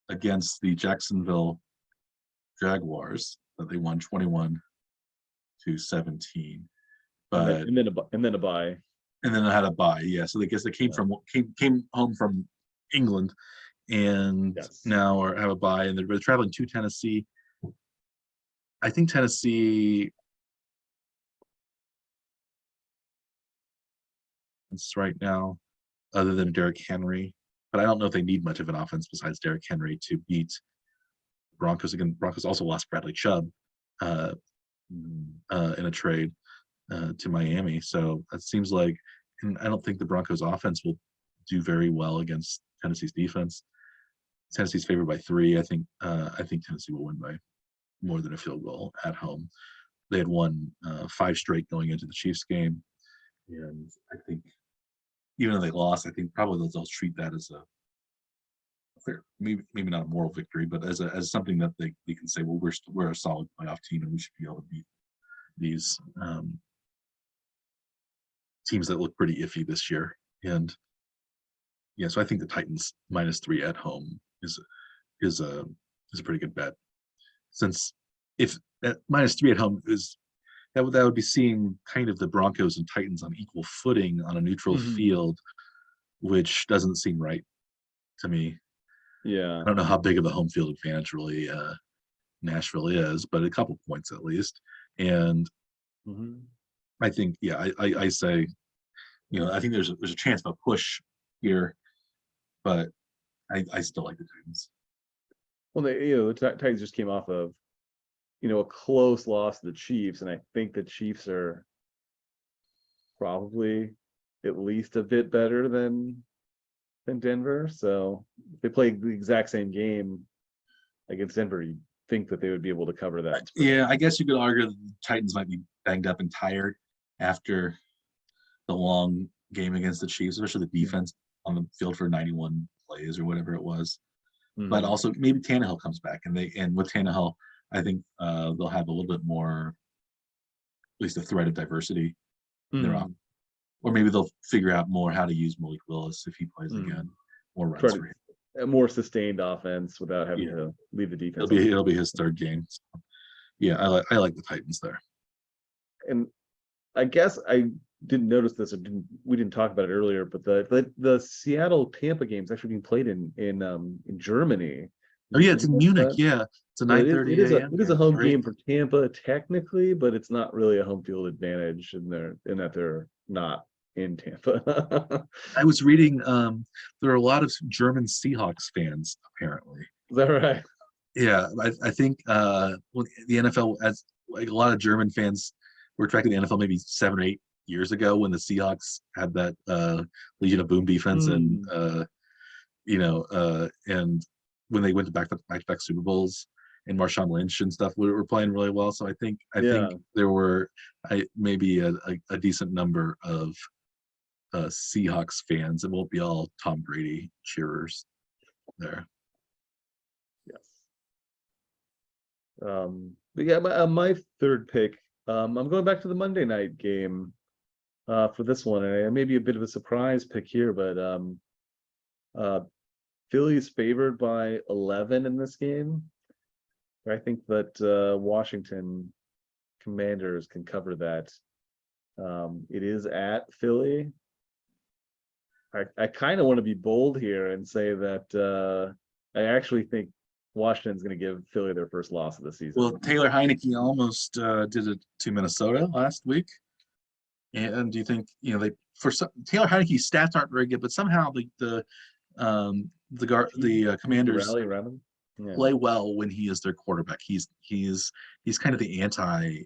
against the Jacksonville Jaguars that they won 21-17. And then But a bye. and then I had a bye. Yeah, so I guess they Yeah. came home from England and Yes. now have a bye, and they're traveling to Tennessee. I think Tennessee is right now, other than Derrick Henry, but I don't know if they need much of an offense besides Derrick Henry to beat Broncos. Again, Broncos also lost Bradley Chubb uh, Mhm. in a trade to Miami, so it seems like, and I don't think the Broncos offense will do very well against Tennessee's defense. Tennessee's favored by 3. I think Tennessee will win by more than a field goal at home. They had won 5 straight going into the Chiefs game, and I think even though they lost, I think probably they'll treat that as a fair, maybe not a moral victory, but as something that they can say, well, we're a solid playoff team and we should be able to beat these teams that look pretty iffy this year. And yeah, so I think the Titans -3 at home is a is a pretty good bet. Since if at -3 at home is that would be seeing kind of the Broncos and Titans on equal footing on a neutral Mhm. field, which doesn't seem right to me. I Yeah. don't know how big of a home field advantage really Nashville is, but a couple points at least. And Mhm. I think, yeah, I say, I think there's a chance of a push here, but I still like the Titans. Well, the Titans just came off of a close loss to the Chiefs, and I think the Chiefs are probably at least a bit better than Denver. So if they played the exact same game against Denver, you'd think that they would be able to cover that spread. Yeah, I guess you could argue that the Titans might be banged up and tired after the long game against the Chiefs, especially the defense on the field for 91 plays or whatever it was. But Mm-hmm. also maybe Tannehill comes back, and with Tannehill, I think they'll have a little bit more, at least a threat of diversity in their offense. Mm-hmm. Or maybe they'll figure out more how to use Malik Willis if he plays Mm-hmm. again, more Try runs to for him. a more sustained offense without having Yeah, to leave the it'll defense on be the it'll be field. his third game. So, yeah, I like the Titans there. And I guess I didn't notice this, or we didn't talk about it earlier, but the Seattle Tampa game is actually being played in Germany. Oh yeah, Did it's you in know Munich. that? Yeah, it's a So 9:30 a.m. it is a game. home Great. game for Tampa technically, but it's not really a home field advantage in that they're not in Tampa. I was reading there are a lot of German Seahawks fans apparently. Is that right? Yeah, I think when the NFL, as like a lot of German fans were tracking the NFL maybe 7 or 8 years ago when the Seahawks had that Legion of Boom defense, and Hmm. and when they went to back-to-back Super Bowls, and Marshawn Lynch and stuff were playing really well. So I think Yeah. there were maybe a decent number of Seahawks fans. It won't be all Tom Brady cheerers there. But yeah, my third pick. I'm going back to the Monday night game for this one, and it may be a bit of a surprise pick here, but uh, Philly's favored by 11 in this game. I think that Washington Commanders can cover that. It is at Philly. I kind of want to be bold here and say that I actually think Washington's going to give Philly their first loss of the season. Well, Taylor Heineke almost did it to Minnesota last week. And do you think, they for some, Taylor Heineke's stats aren't very good, but somehow the Commanders rally around him. Yeah. play well when he is their quarterback. He's kind of the anti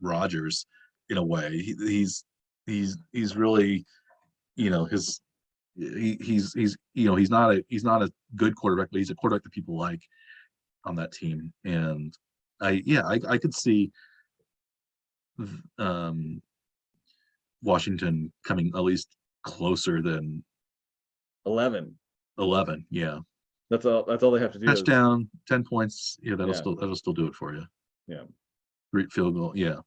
Rodgers in a way. He's really, his he's not a good quarterback, but he's a quarterback that people like on that team. And I could see Washington coming at least closer than 11. 11. Yeah, That's all they have to do. touchdown, 10 points. Yeah, that'll Yeah. still do it for you. Yeah. Great field goal. Yeah.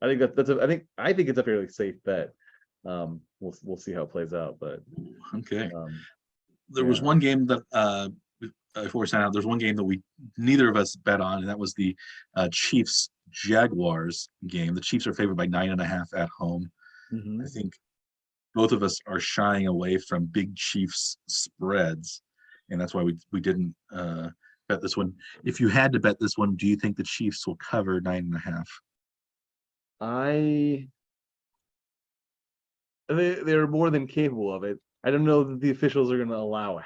I think I think it's a fairly safe bet. We'll see how it plays out, but Okay. There yeah. was one game that before we sign out, there's one game that neither of us bet on, and that was the Chiefs Jaguars game. The Chiefs are favored by 9.5 at home. Mhm. I think both of us are shying away from big Chiefs spreads, and that's why we didn't bet this one. If you had to bet this one, do you think the Chiefs will cover 9.5? They're more than capable of it. I don't know that the officials are going to allow it.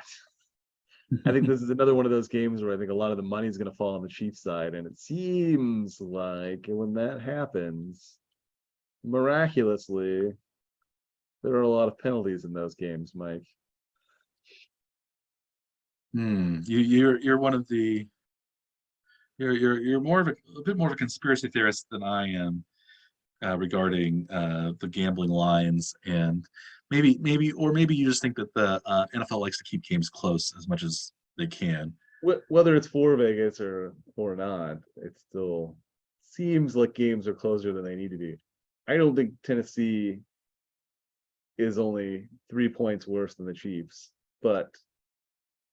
I think this is another one of those games where I think a lot of the money is going to fall on the Chiefs side, and it seems like when that happens, miraculously, there are a lot of penalties in those games, Mike. You're one of the you're more of a bit more of a conspiracy theorist than I am regarding the gambling lines, and maybe you just think that the NFL likes to keep games close as much as they can. Whether it's for Vegas or not, it still seems like games are closer than they need to be. I don't think Tennessee is only 3 points worse than the Chiefs, but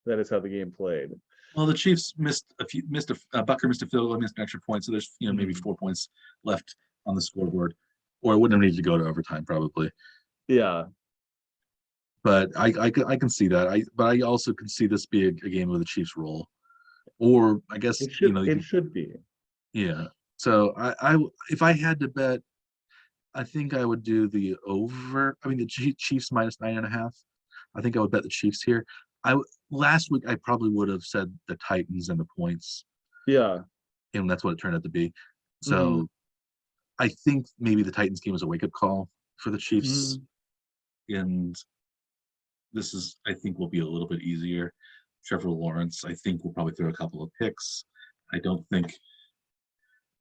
that is how the game played. Well, the Chiefs Bucker missed a field goal, missed an extra point, so there's maybe 4 points left on the scoreboard, or it wouldn't have needed to go to overtime probably. Yeah, but I can see that. But I also can see this be a game of the Chiefs roll, or I guess it should be. Yeah. So I if I had to bet, I think I would do the over. I mean, the Chiefs minus 9.5. I think I would bet the Chiefs here. Last week I probably would have said the Titans and the points. Yeah, and that's what it turned out to be. So I think maybe the Titans game was a wake-up call for the Chiefs, and this is, I think, will be a little bit easier. Trevor Lawrence, I think, will probably throw a couple of picks. I don't think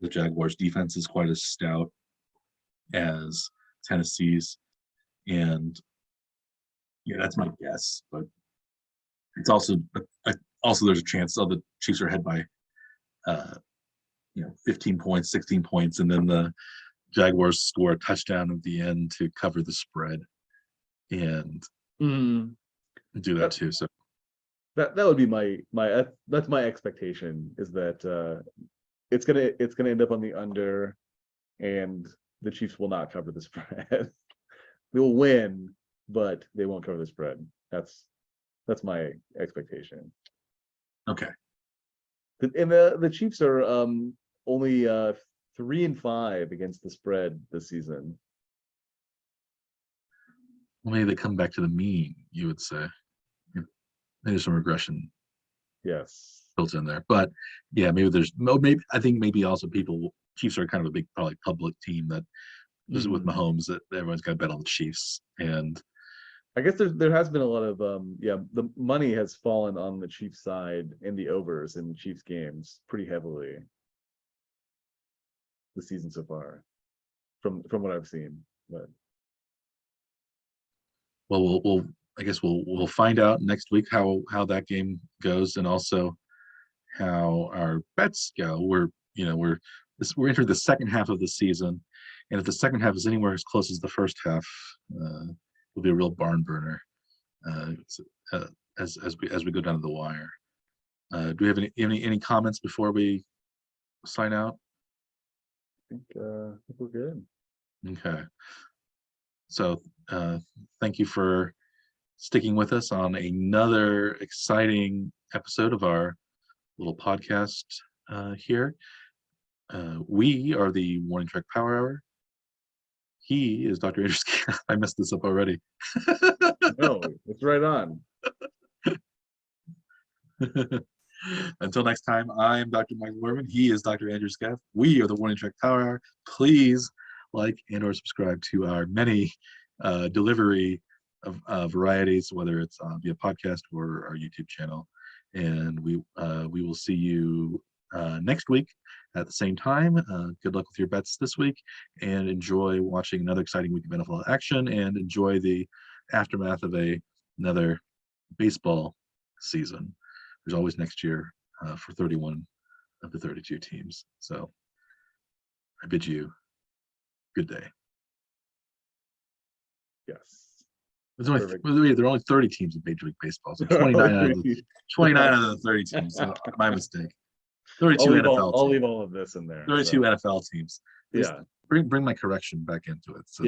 the Jaguars' defense is quite as stout as Tennessee's, and that's my guess. But it's also there's a chance the Chiefs are ahead by 15 points, 16 points, and then the Jaguars score a touchdown at the end to cover the spread and do that too. So that would be that's my expectation, is that it's gonna end up on the under, and the Chiefs will not cover the spread. They'll win, but they won't cover the spread. That's my expectation. Okay. And the Chiefs are only 3-5 against the spread this season. Well, maybe they come back to the mean, you would say. Maybe there's some regression. Yes. Built in there, but maybe I think maybe also Chiefs are kind of a big, probably public team that with Mahomes, that everyone's got to bet on the Chiefs. And I guess there has been a lot of the money has fallen on the Chiefs side in the overs in the Chiefs games pretty heavily the season so far, from what I've seen. But well, I guess we'll find out next week how that game goes, and also how our bets go. We're entered the second half of the season, and if the second half is anywhere as close as the first half, it'll be a real barn burner as we go down to the wire. Do we have any comments before we sign out? I think we're good. Okay. So thank you for sticking with us on another exciting episode of our little podcast here. We are the Morning Trek Power Hour. He is Dr. Andrew Scott. I messed this up already. No, it's right on. Until next time, I am Dr. Michael Werman. He is Dr. Andrew Scott. We are the Morning Trek Power Hour. Please like and or subscribe to our many delivery of varieties, whether it's via podcast or our YouTube channel. And we will see you next week at the same time. Good luck with your bets this week, and enjoy watching another exciting week of NFL action, and enjoy the aftermath of another baseball season. There's always next year for 31 of the 32 teams. So I bid you good day. Yes. There are only 30 teams in Major League Baseball, so 29 out of the 30 teams. So my mistake. 32 NFL. I'll leave all of this in there. 32 NFL teams. Yeah. Bring my correction back into it. So